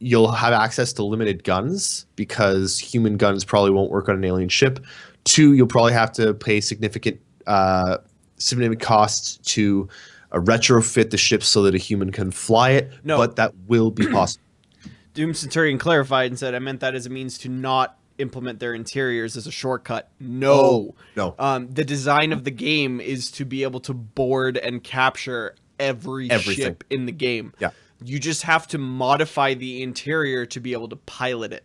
you'll have access to limited guns because human guns probably won't work on an alien ship. Two, you'll probably have to pay significant costs to retrofit the ship so that a human can fly it. No. But that will be possible. Doom Centurion clarified and said, I meant that as a means to not implement their interiors as a shortcut. No. No. The design of the game is to be able to board and capture everything ship in the game. Yeah. You just have to modify the interior to be able to pilot it.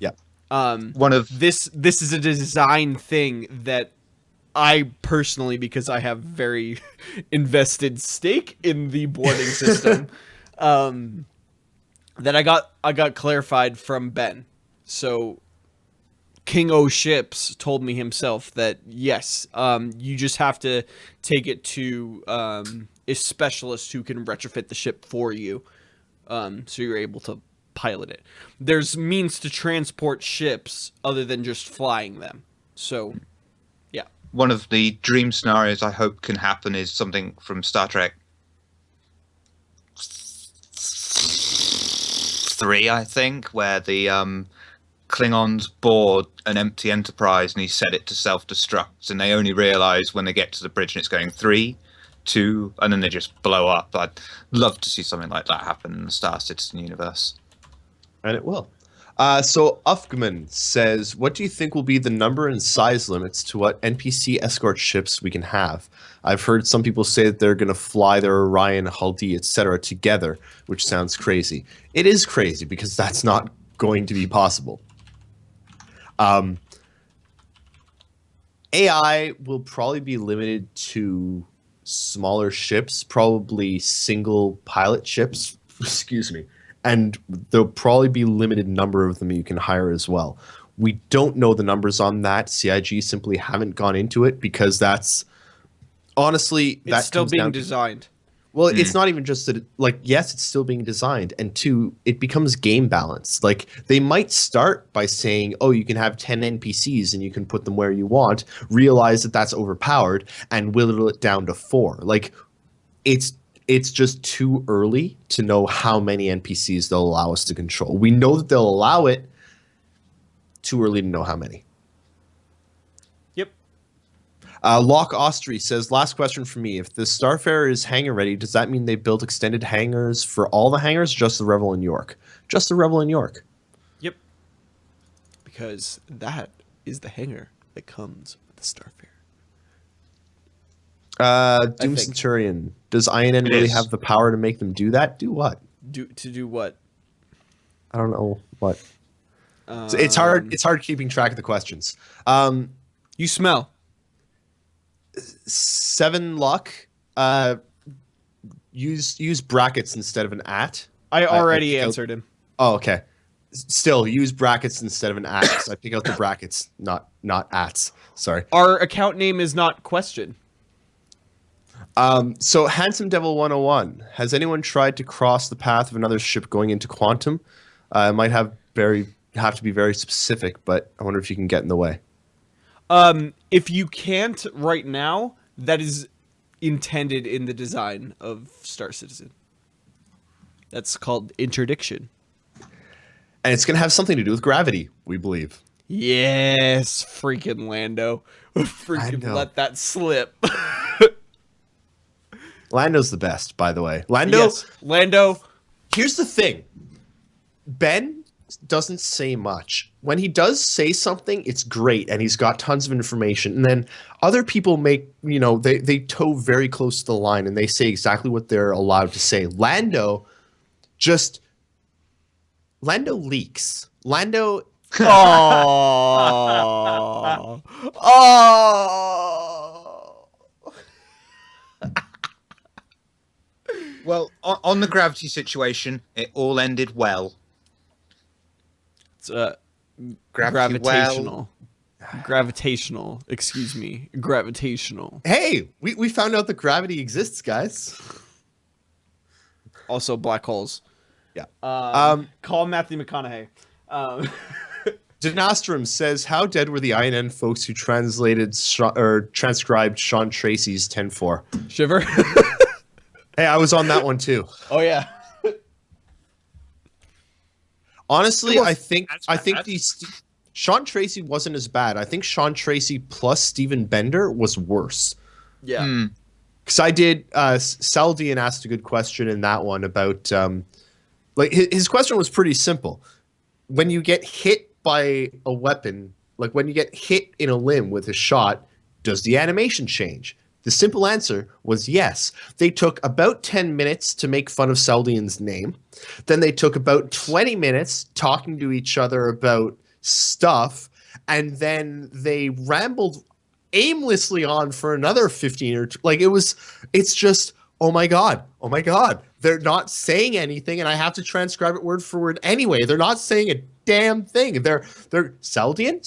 Yeah. One of This is a design thing that I personally, because I have very invested stake in the boarding system, that I got clarified from Ben. So King O Ships told me himself that yes, you just have to take it to a specialist who can retrofit the ship for you, so you're able to pilot it. There's means to transport ships other than just flying them. So, yeah. one of the dream scenarios I hope can happen is something from Star Trek 3, I think, where the Klingons board an empty Enterprise and he set it to self-destruct, and they only realize when they get to the bridge and it's going 3, 2, and then they just blow up. I'd love to see something like that happen in the Star Citizen universe. And it will. So Ufgman says, what do you think will be the number and size limits to what NPC escort ships we can have? I've heard some people say that they're going to fly their Orion, Haldi, etc. together, which sounds crazy. It is crazy because that's not going to be possible. AI will probably be limited to smaller ships, probably single pilot ships. Excuse me. And there'll probably be limited number of them you can hire as well. We don't know the numbers on that. CIG simply haven't gone into it because that's honestly It's still being designed. Well, it's not even just that. Yes, it's still being designed, and two, it becomes game balance. Like they might start by saying, "Oh, you can have 10 NPCs and you can put them where you want." Realize that that's overpowered and whittle it down to 4. Like it's just too early to know how many NPCs they'll allow us to control. We know that they'll allow it. Too early to know how many. Yep. Locke Austri says, last question for me. If the Starfarer is hangar ready, does that mean they built extended hangars for all the hangars, just the Revel in York? Just the Revel in York. Yep. Because that is the hangar that comes with the Starfarer. Doom think. Centurion. Does INN It really is. have the power to make them do that? Do what? To do what? I don't know what. So it's hard. It's hard keeping track of the questions. You smell. 7 luck. Use brackets instead of an at. I already pick out- answered him. Oh, okay. Still, use brackets instead of an at. 'Cause I pick out the brackets, not ats. Sorry. Our account name is not question. So Handsome Devil 101. Has anyone tried to cross the path of another ship going into quantum? It might have to be very specific, but I wonder if you can get in the way. If you can't right now, that is intended in the design of Star Citizen. That's called interdiction. And it's going to have something to do with gravity, we believe. Yes, freaking Lando. Freaking Lando. let that slip. Lando's the best, by the way. Lando, Yes, Lando. here's the thing. Ben doesn't say much. When he does say something, it's great, and he's got tons of information. And then other people they toe very close to the line, and they say exactly what they're allowed to say. Lando leaks. Lando Oh. Oh. Well, on the gravity situation, it all ended well. It's Gravity gravitational. Gravitational. Excuse me. Gravitational. Hey, we found out that gravity exists, guys. Also black holes. Yeah. Call Matthew McConaughey. Denostrum says, how dead were the INN folks who transcribed Sean Tracy's 10-4? Shiver. Hey, I was on that one too. Oh yeah. Honestly, It was- I think that's bad. Sean Tracy wasn't as bad. I think Sean Tracy plus Steven Bender was worse. Yeah. Because I did, Saldian asked a good question in that one about, his question was pretty simple. When you get hit by a weapon, like when you get hit in a limb with a shot, does the animation change? The simple answer was yes. They took about 10 minutes to make fun of Saldian's name. Then they took about 20 minutes talking to each other about stuff. And then they rambled aimlessly on for another 15 or it's just, oh my God. They're not saying anything, and I have to transcribe it word for word anyway. They're not saying a damn thing. They're Saldian.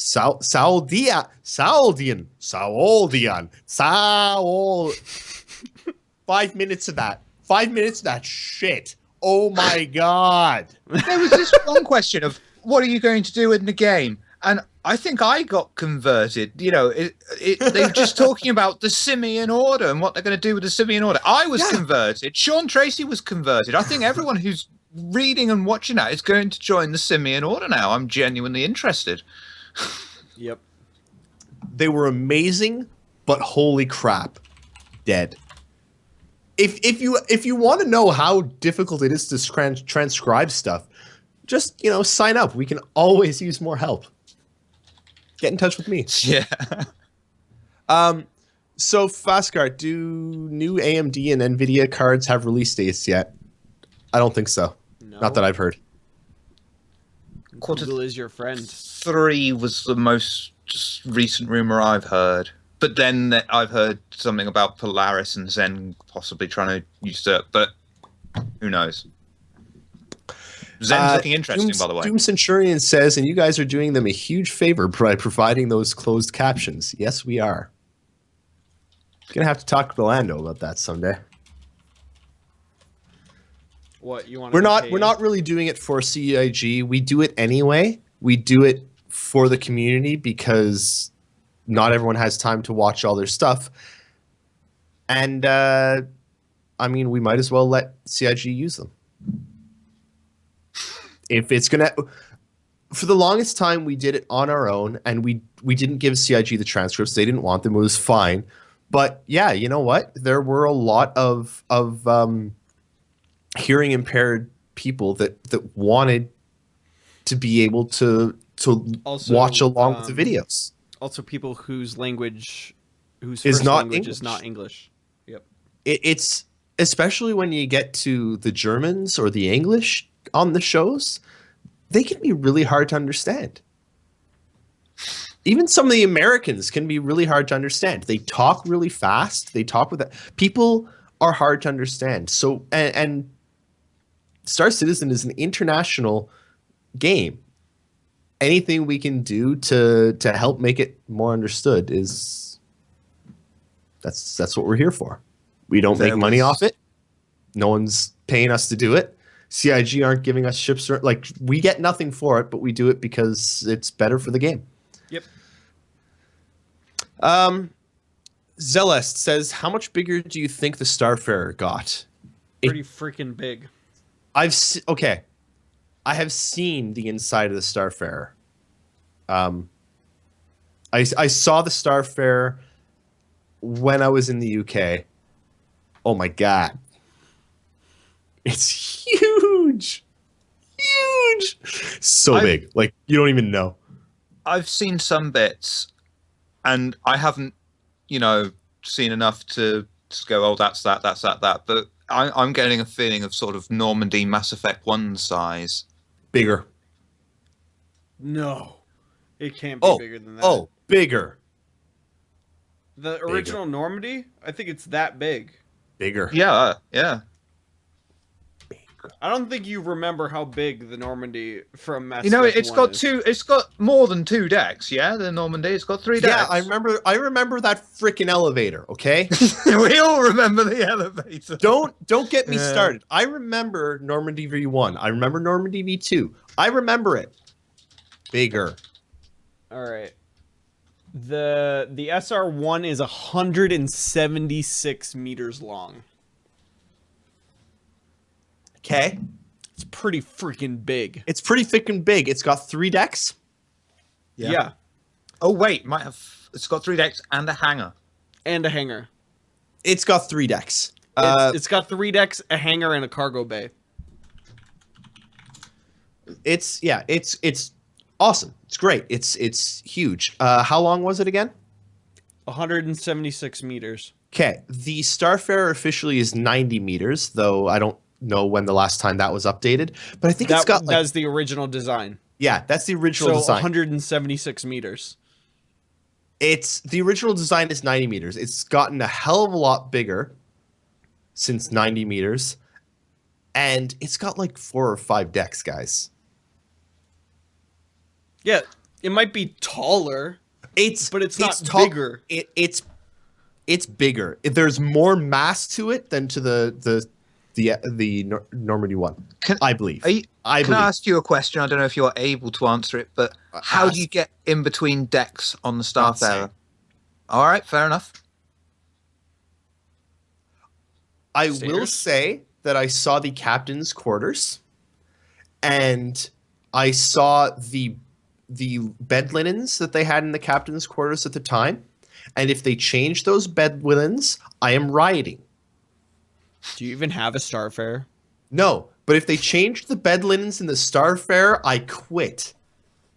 5 minutes of that. 5 minutes of that shit. Oh my God. There was this one question of, what are you going to do in the game? And I think I got converted. You know, they're just talking about the Simian Order and what they're going to do with the Simian Order. I was converted. Sean Tracy was converted. I think everyone who's reading and watching that is going to join the Simian Order now. I'm genuinely interested. Yep. They were amazing, but holy crap, dead. If you want to know how difficult it is to transcribe stuff, just sign up. We can always use more help. Get in touch with me. Yeah. So Fastcart, do new AMD and Nvidia cards have release dates yet? I don't think so. No. Not that I've heard. Quarter Google is your friend. 3 was the most recent rumor I've heard. But then I've heard something about Polaris and Zen possibly trying to usurp, but who knows? Zen's looking interesting, by the way. Doom Centurion says, and you guys are doing them a huge favor by providing those closed captions. Yes, we are. Gonna have to talk to Lando about that someday. What you want? We're not really doing it for CIG. We do it anyway. We do it for the community because not everyone has time to watch all their stuff. And we might as well let CIG use them. If it's gonna, for the longest time we did it on our own, and we didn't give CIG the transcripts. They didn't want them. It was fine. But yeah, you know what? There were a lot of hearing impaired people that wanted to be able to Also, watch along with the videos. Also, people whose language, whose Is first not language English. is not English. Yep. It's especially when you get to the Germans or the English on the shows, they can be really hard to understand. Even some of the Americans can be really hard to understand. They talk really fast. They talk with people are hard to understand. So and Star Citizen is an international game. Anything we can do to help make it more understood is that's what we're here for. We don't make money off it. No one's paying us to do it. CIG aren't giving us ships. Like, we get nothing for it, but we do it because it's better for the game. Yep. Zelest says, how much bigger do you think the Starfarer got? Pretty freaking big. I have seen the inside of the Starfarer. I saw the Starfarer when I was in the UK. Oh my god. It's huge. Huge. So big. Like, you don't even know. I've seen some bits, and I haven't, seen enough to go, oh, that's that. But I'm getting a feeling of sort of Normandy Mass Effect 1 size. Bigger. No. It can't be bigger than that. Oh, bigger. The original Normandy? I think it's that big. Bigger. Yeah. I don't think you remember how big the Normandy from Mass Effect It's 1 got is. it's got more than 2 decks, yeah? The Normandy, it's got 3 decks. Yeah, I remember that freaking elevator, okay? We all remember the elevator. Don't get me started. I remember Normandy V1. I remember Normandy V2. I remember it. Bigger. All right. The SR1 is 176 meters long. Okay. It's pretty freaking big. It's pretty freaking big. It's got 3 decks. Yeah. Oh wait, it's got 3 decks and a hangar. And a hangar. It's got 3 decks. It's got 3 decks, a hangar, and a cargo bay. It's awesome. It's great. It's huge. How long was it again? 176 meters. Okay. The Starfarer officially is 90 meters, though I don't know when the last time that was updated. But I think it's got that's the original design. Yeah, that's the original So design. 176 meters. The original design is 90 meters. It's gotten a hell of a lot bigger since 90 meters. And it's got like 4 or 5 decks, guys. Yeah, it might be taller, but it's not bigger. It's bigger. There's more mass to it than to the Normandy one. I believe. Can I ask you a question? I don't know if you're able to answer it, but how do you get in between decks on the Starfarer? All right, fair enough. I will say that I saw the captain's quarters, and I saw the bed linens that they had in the captain's quarters at the time. And if they change those bed linens, I am rioting. Do you even have a Starfarer? No, but if they change the bed linens in the Starfarer, I quit.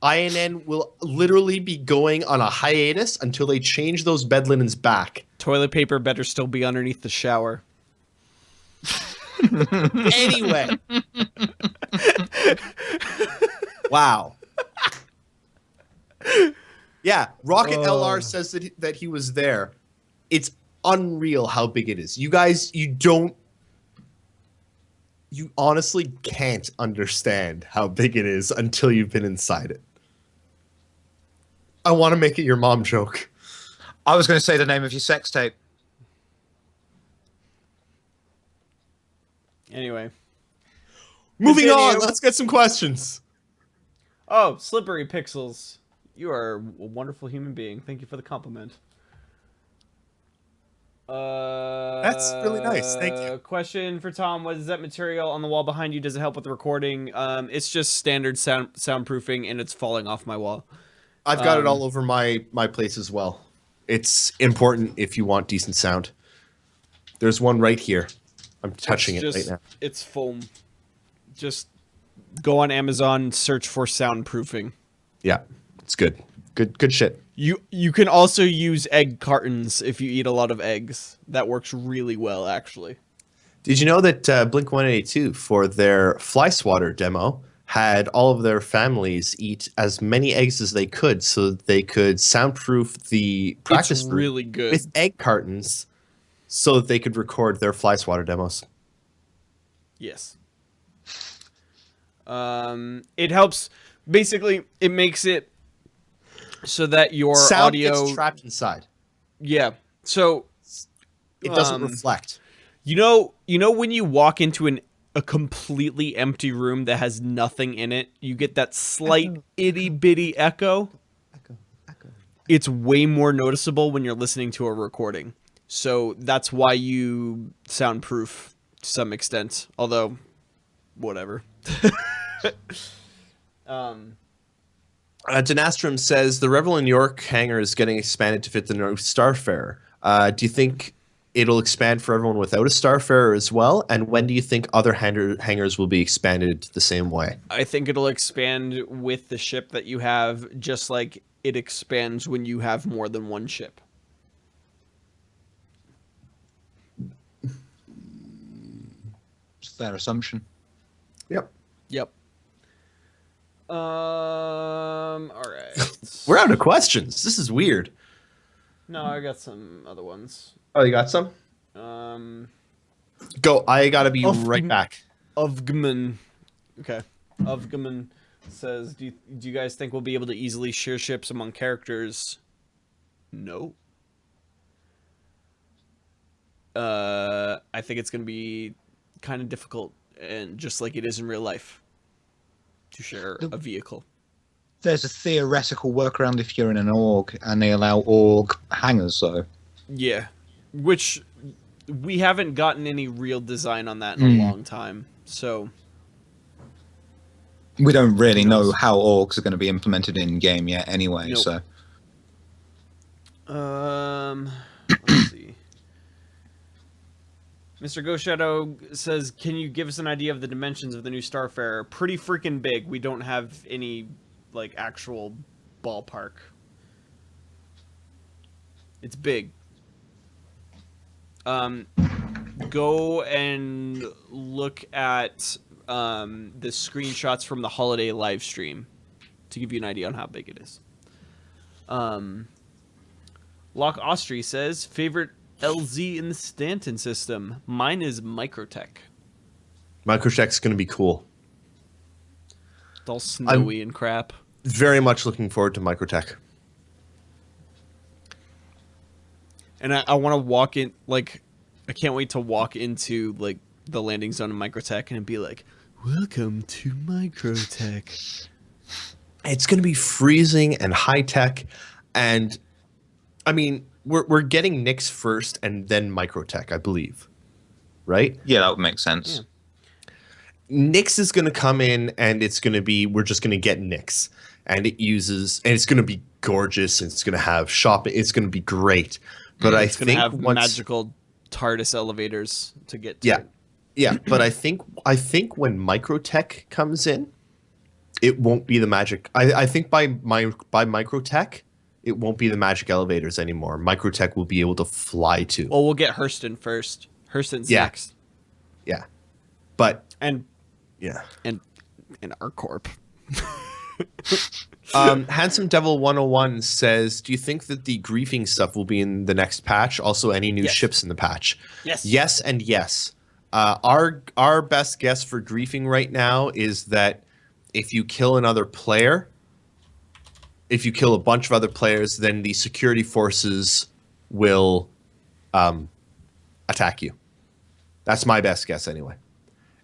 INN will literally be going on a hiatus until they change those bed linens back. Toilet paper better still be underneath the shower. Anyway. Wow. Yeah, Rocket LR says that he was there. It's unreal how big it is. You guys, you honestly can't understand how big it is until you've been inside it. I want to make it your mom joke. I was going to say the name of your sex tape. Anyway. Moving Continue. on, let's get some questions. Oh, Slippery Pixels. You are a wonderful human being. Thank you for the compliment. That's really nice. Thank you. Question for Tom: what is that material on the wall behind you? Does it help with the recording? It's just standard soundproofing, and it's falling off my wall. I've got it all over my place as well. It's important if you want decent sound. There's one right here. I'm touching it right now. It's foam. Just go on Amazon, search for soundproofing. Yeah, it's good. Good shit. You can also use egg cartons if you eat a lot of eggs. That works really well, actually. Did you know that Blink-182 for their fly swatter demo had all of their families eat as many eggs as they could so that they could soundproof the practice room really good with egg cartons so that they could record their fly swatter demos. Yes. It helps. Basically, it makes it so that your Sound audio gets trapped inside. Yeah. So it doesn't reflect. You know when you walk into a completely empty room that has nothing in it, you get that slight itty bitty echo. Echo. It's way more noticeable when you're listening to a recording. So that's why you soundproof to some extent. Although, whatever. Denastrum says the Revel in New York hangar is getting expanded to fit the new Starfarer. Do you think it'll expand for everyone without a Starfarer as well? And when do you think other hangars will be expanded the same way? I think it'll expand with the ship that you have, just like it expands when you have more than one ship. It's a fair assumption. Yep. All right. We're out of questions. This is weird. No, I got some other ones. Oh, you got some? Go. I gotta be right back. Ovgman. Okay. Ovgman says, do you guys think we'll be able to easily share ships among characters? No. I think it's going to be kind of difficult, and just like it is in real life, to share a vehicle. There's a theoretical workaround if you're in an org, and they allow org hangars, so. Yeah. Which we haven't gotten any real design on that in a long time, so. We don't really know how orgs are going to be implemented in game yet anyway, Nope. so. Let's see. Mr. Ghost Shadow says, can you give us an idea of the dimensions of the new Starfarer? Pretty freaking big. We don't have any, like, actual ballpark. It's big. Go and look at the screenshots from the holiday live stream to give you an idea on how big it is. Locke Austri says, favorite LZ in the Stanton system. Mine is Microtech. Microtech's going to be cool. It's all snowy and crap. Very much looking forward to Microtech. And I want to walk in, like, I can't wait to walk into, like, the landing zone of Microtech and be like, welcome to Microtech. It's going to be freezing and high tech, and I mean, we're getting Nyx first and then Microtech, I believe, right? Yeah, that would make sense. Yeah. Nyx is going to come in, and it's going to be, we're just going to get Nyx, and it's going to be gorgeous, and it's going to have shopping, it's going to be great. But I it's think going to have magical TARDIS elevators to get to. Yeah, but I think when Microtech comes in, it won't be the magic. I think by Microtech, it won't be the magic elevators anymore. Microtech will be able to fly to. Well, we'll get Hurston first. Hurston's next. Yeah, but and ArcCorp. Handsome Devil 101 says, do you think that the griefing stuff will be in the next patch? Also, any new ships in the patch? Yes and yes. Our best guess for griefing right now is that if you kill another player, if you kill a bunch of other players, then the security forces will attack you. That's my best guess anyway.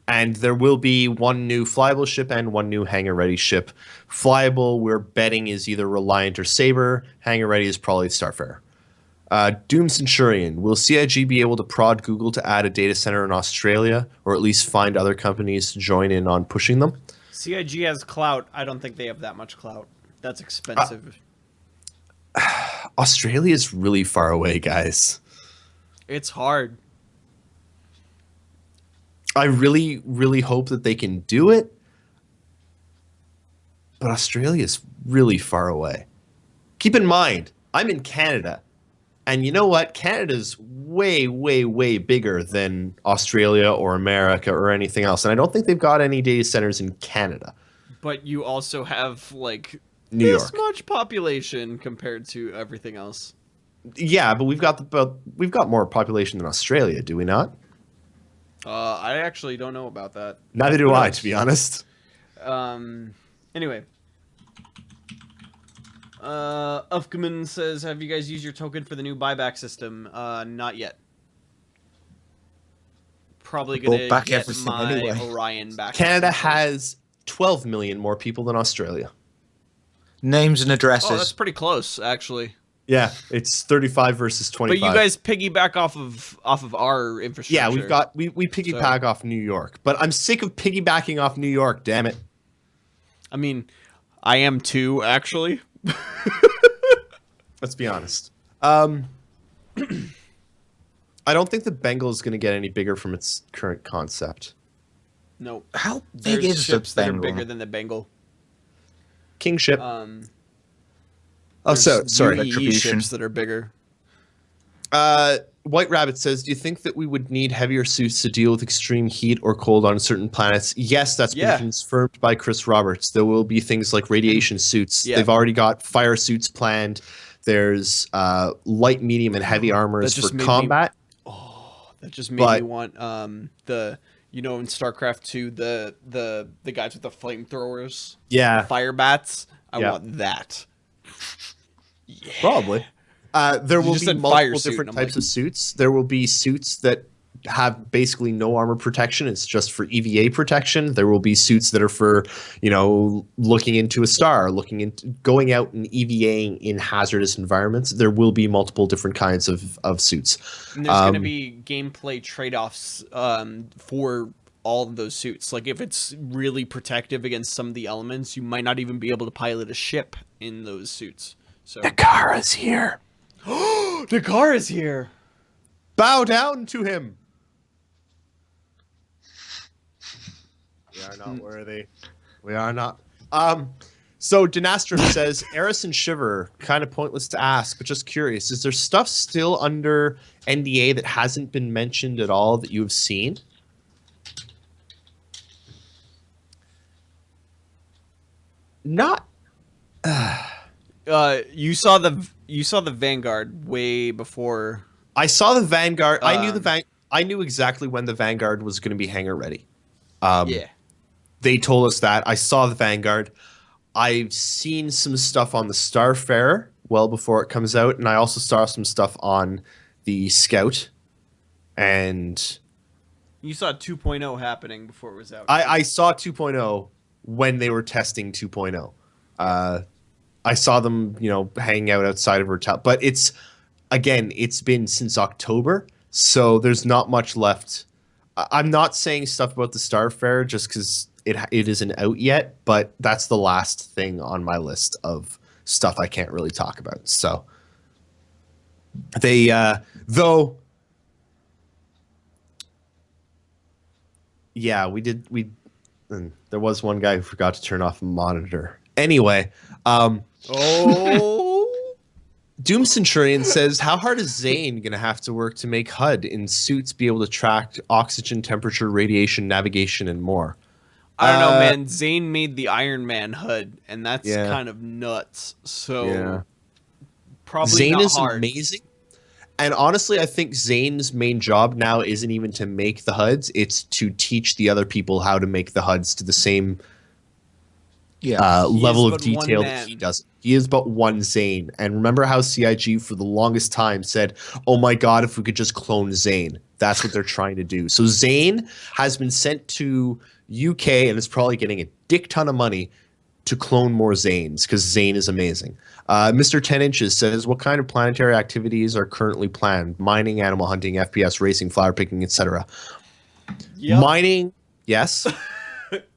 And there will be one new flyable ship and one new hangar-ready ship. Flyable, we're betting, is either Reliant or Saber. Hangar-ready is probably Starfarer. Doom Centurion, will CIG be able to prod Google to add a data center in Australia, or at least find other companies to join in on pushing them? CIG has clout. I don't think they have that much clout. That's expensive. Australia is really far away, guys. It's hard. I really, really hope that they can do it, but Australia is really far away. Keep in mind, I'm in Canada. And you know what? Canada's way, way, way bigger than Australia or America or anything else. And I don't think they've got any data centers in Canada. But you also have, like, New this York. much population compared to everything else. Yeah, but we've got more population than Australia, do we not? I actually don't know about that. Neither do I, to be honest. Anyway. Ufkaman says, have you guys used your token for the new buyback system? Not yet. Probably gonna Bought back get everything my anyway. Orion back. Canada has 12 million more people than Australia. Names and addresses. Oh, that's pretty close, actually. Yeah, it's 35 versus 25. But you guys piggyback off of our infrastructure. Yeah, we piggyback off New York, but I'm sick of piggybacking off New York, damn it. I mean, I am too, actually. Let's be honest. I don't think the Bengal is going to get any bigger from its current concept. No. How big There's is ships the that are Bengal? bigger than the Bengal. Kingship. Sorry. Sorry. Retribution. Ships that are bigger. White Rabbit says, do you think that we would need heavier suits to deal with extreme heat or cold on certain planets? Yes, that's been confirmed by Chris Roberts. There will be things like radiation suits. Yeah. They've already got fire suits planned. There's light, medium, and heavy armors just for made me- combat. That just made me want the in StarCraft 2 the guys with the flamethrowers, Yeah, fire bats. I Yeah. want that. probably. There will just be said fire multiple suit, different and I'm types like- of suits. There will be suits that have basically no armor protection. It's just for EVA protection. There will be suits that are for, looking into a star, going out and EVAing in hazardous environments. There will be multiple different kinds of suits. And there's going to be gameplay trade-offs for all of those suits. Like if it's really protective against some of the elements, you might not even be able to pilot a ship in those suits. So Kara's here. the car is here. Bow down to him. We are not worthy. We are not. So Dynastrum says, Eris and Shiver, kind of pointless to ask, but just curious, is there stuff still under NDA that hasn't been mentioned at all that you have seen? Not. You saw the Vanguard way before. I saw the Vanguard. I knew exactly when the Vanguard was going to be hangar ready. Yeah. They told us that. I saw the Vanguard. I've seen some stuff on the Starfarer well before it comes out, and I also saw some stuff on the Scout. And You saw 2.0 happening before it was out. I saw 2.0 when they were testing 2.0. I saw them, hanging out outside of Hotel. But it's been since October, so there's not much left. I'm not saying stuff about the Starfarer just because it isn't out yet, but that's the last thing on my list of stuff I can't really talk about. So they though yeah, there was one guy who forgot to turn off a monitor. Anyway, Doom Centurion says, how hard is Zane going to have to work to make HUD in suits be able to track oxygen, temperature, radiation, navigation, and more? I don't know, man. Zane made the Iron Man HUD, and that's kind of nuts. So probably Zane not is hard. amazing. And honestly, I think Zane's main job now isn't even to make the HUDs. It's to teach the other people how to make the HUDs to the same level of but one detail that man. he does. He is but one Zane. And remember how CIG for the longest time said, oh my God, if we could just clone Zane. That's what they're trying to do. So Zane has been sent to UK and is probably getting a dick ton of money to clone more Zanes because Zane is amazing. Mr. 10 Inches says, what kind of planetary activities are currently planned? Mining, animal hunting, FPS, racing, flower picking, etc. Yep. Mining, yes.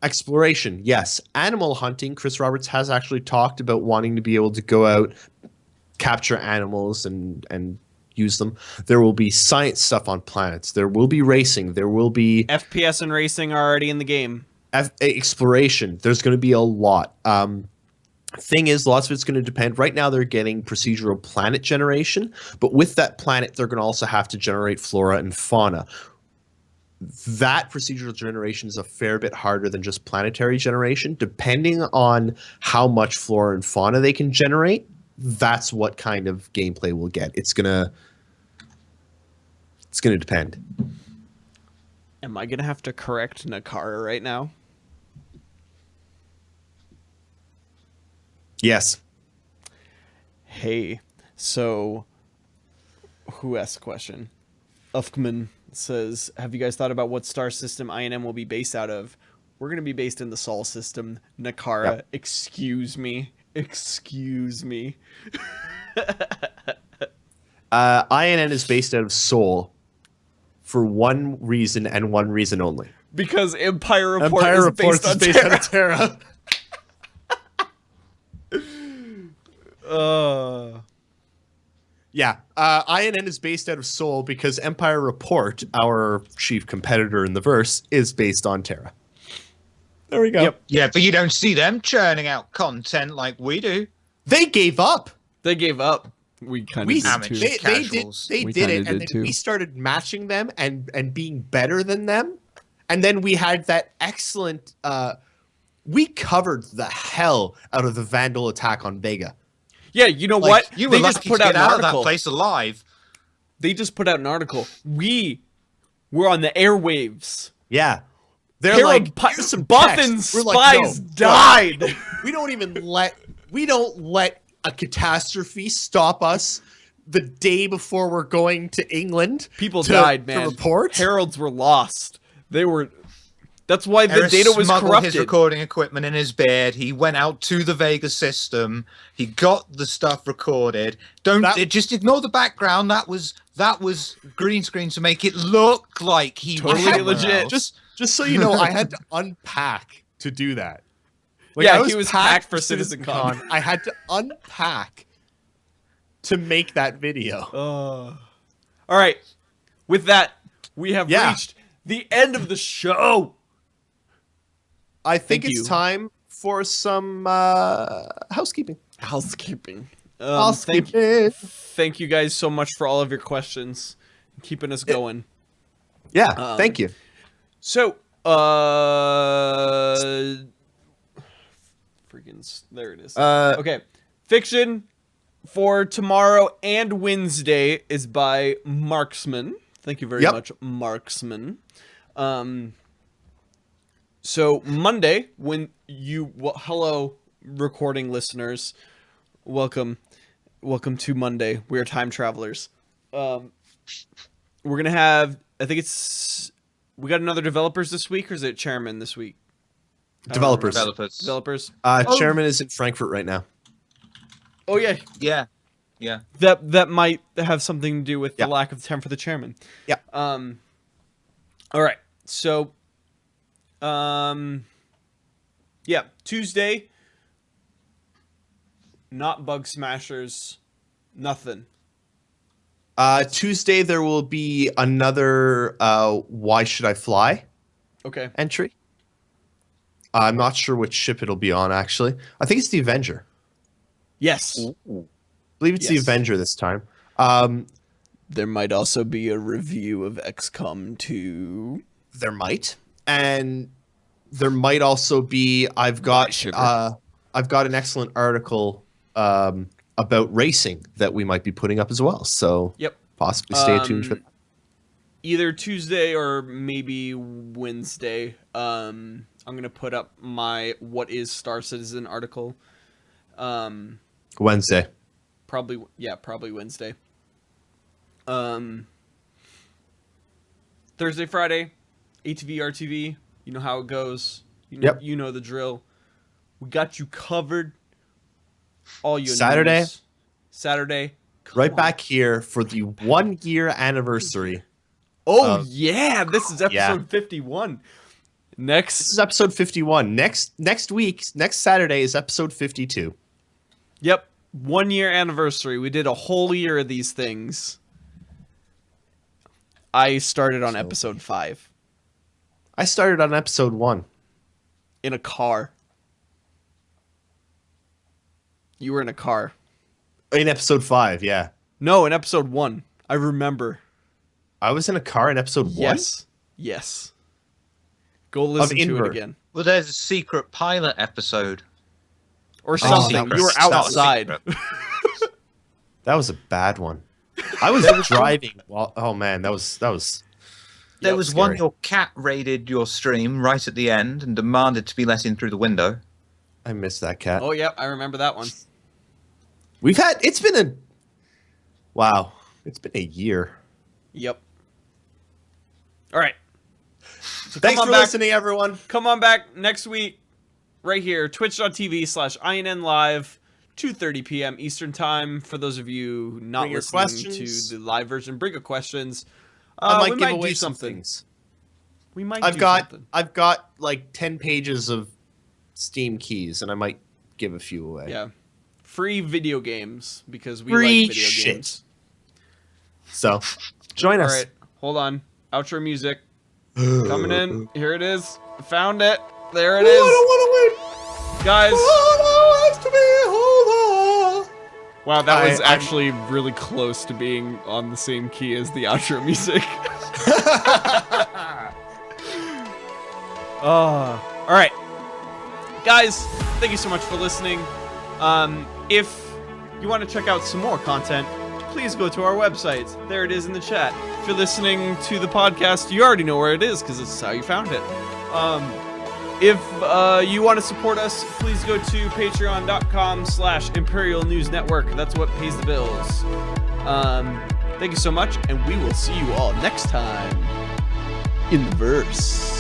Exploration, yes. Animal hunting, Chris Roberts has actually talked about wanting to be able to go out, capture animals and use them. There will be science stuff on planets. There will be racing. There will be FPS and racing are already in the game. exploration. There's going to be a lot. Thing is, lots of it's going to depend. Right now, they're getting procedural planet generation, but with that planet, they're going to also have to generate flora and fauna. That procedural generation is a fair bit harder than just planetary generation. Depending on how much flora and fauna they can generate, that's what kind of gameplay we'll get. It's gonna depend. Am I gonna have to correct Nakara right now? Yes. Hey, so who asked the question? Ufkman says, have you guys thought about what star system INM will be based out of? We're going to be based in the Sol system. Nakara, Yep. excuse me. Excuse me. INN is based out of Seoul for one reason and one reason only. Because Empire Report Empire is Reports based on is based Terra. out of Terra. Yeah, INN is based out of Seoul because Empire Report, our chief competitor in the verse, is based on Terra. There we go. Yep. Yeah, but you don't see them churning out content like we do. They gave up. They gave up. We kind We of Amateur did too. they did casuals. they We did kinda it, and did then too. we started matching them and being better than them, and then we had that excellent. We covered the hell out of the Vandal attack on Vega. Yeah, you know Like, what? you were They just lucky put to out get an out of that article. place alive. They just put out an article. We were on the airwaves. Yeah, they're Herald like, Pi- here's some Buffin text. We're spies no. died. We don't let a catastrophe stop us the day before we're going to England. People to, died, man. To report. Heralds were lost. They were. That's why the Eris data was smuggled corrupted. his recording equipment in his bed. He went out to the Vega system. He got the stuff recorded. Just ignore the background. That was green screen to make it look like he was Totally somewhere legit. else. Just so you know, I had to unpack to do that. Yeah, I he was packed for CitizenCon. I had to unpack to make that video. All right. With that, we have reached the end of the show. I think Thank it's you. time for some housekeeping. Housekeeping. Housekeeping. Thank you guys so much for all of your questions, keeping us going. Yeah, thank you. So, there it is. Okay, fiction for tomorrow and Wednesday is by Marksman. Thank you very much, Marksman. So Monday, when hello, recording listeners, welcome to Monday. We are time travelers. We're gonna have, I think we got another developers this week, or is it chairman this week? Developers. Developers. Chairman is in Frankfurt right now. Oh yeah, Yeah. that might have something to do with Yeah. the lack of time for the chairman. Yeah. All right. So, yeah, Tuesday. Not Bug Smashers. Nothing. Tuesday there will be another Why Should I Fly Okay. entry. I'm not sure which ship it'll be on, actually. I think it's the Avenger. Yes. I believe it's the Yes. Avenger this time. There might also be a review of XCOM 2. There might. And there might also be, I've got an excellent article about racing that we might be putting up as well. So Yep. possibly stay tuned for that. Either Tuesday or maybe Wednesday. I'm gonna put up my "What is Star Citizen" article. Wednesday. Probably Wednesday. Thursday, Friday, ATV, RTV. You know how it goes. You know the drill. We got you covered. All your Saturday. news. Saturday. Come Right on. back here for the 1 year anniversary. Oh yeah, this is episode yeah. 51. This is episode 51. Next Saturday is episode 52. Yep, 1 year anniversary. We did a whole year of these things. I started on episode 5 I started on episode 1. in a car. You were in a car. In episode 5, yeah. No, in episode 1. I remember. I was in a car in episode 1? Yes. Go listen to it Inver. again. Well, there's a secret pilot episode. Or something. that You were was- that was outside. That was a bad one. I was driving while... Oh, man, that was... There was one scary. your cat raided your stream right at the end and demanded to be let in through the window. I missed that cat. Oh, yep, I remember that one. It's been a... Wow. It's been a year. Yep. All right. So Thanks come for on back. listening, everyone. Come on back next week, right here, twitch.tv/INNlive, 2:30 p.m. Eastern Time. For those of you not Bring your listening questions. to the live version, bring your questions. I might we give might away do some something. things. We might I've do got something. like 10 pages of Steam keys, and I might give a few away. Yeah. Free video games, because we Free like video shit. games. So, join All us. right, hold on. Outro music. Coming in. Here it is. Found it. There it is. Guys. Wow, that was actually really close to being on the same key as the outro music. All right. Guys, thank you so much for listening. If you want to check out some more content, please go to our website. There it is in the chat. If you're listening to the podcast, you already know where it is because it's how you found it. If you want to support us, please go to patreon.com/Imperial News Network. That's what pays the bills. Thank you so much, and we will see you all next time in the verse.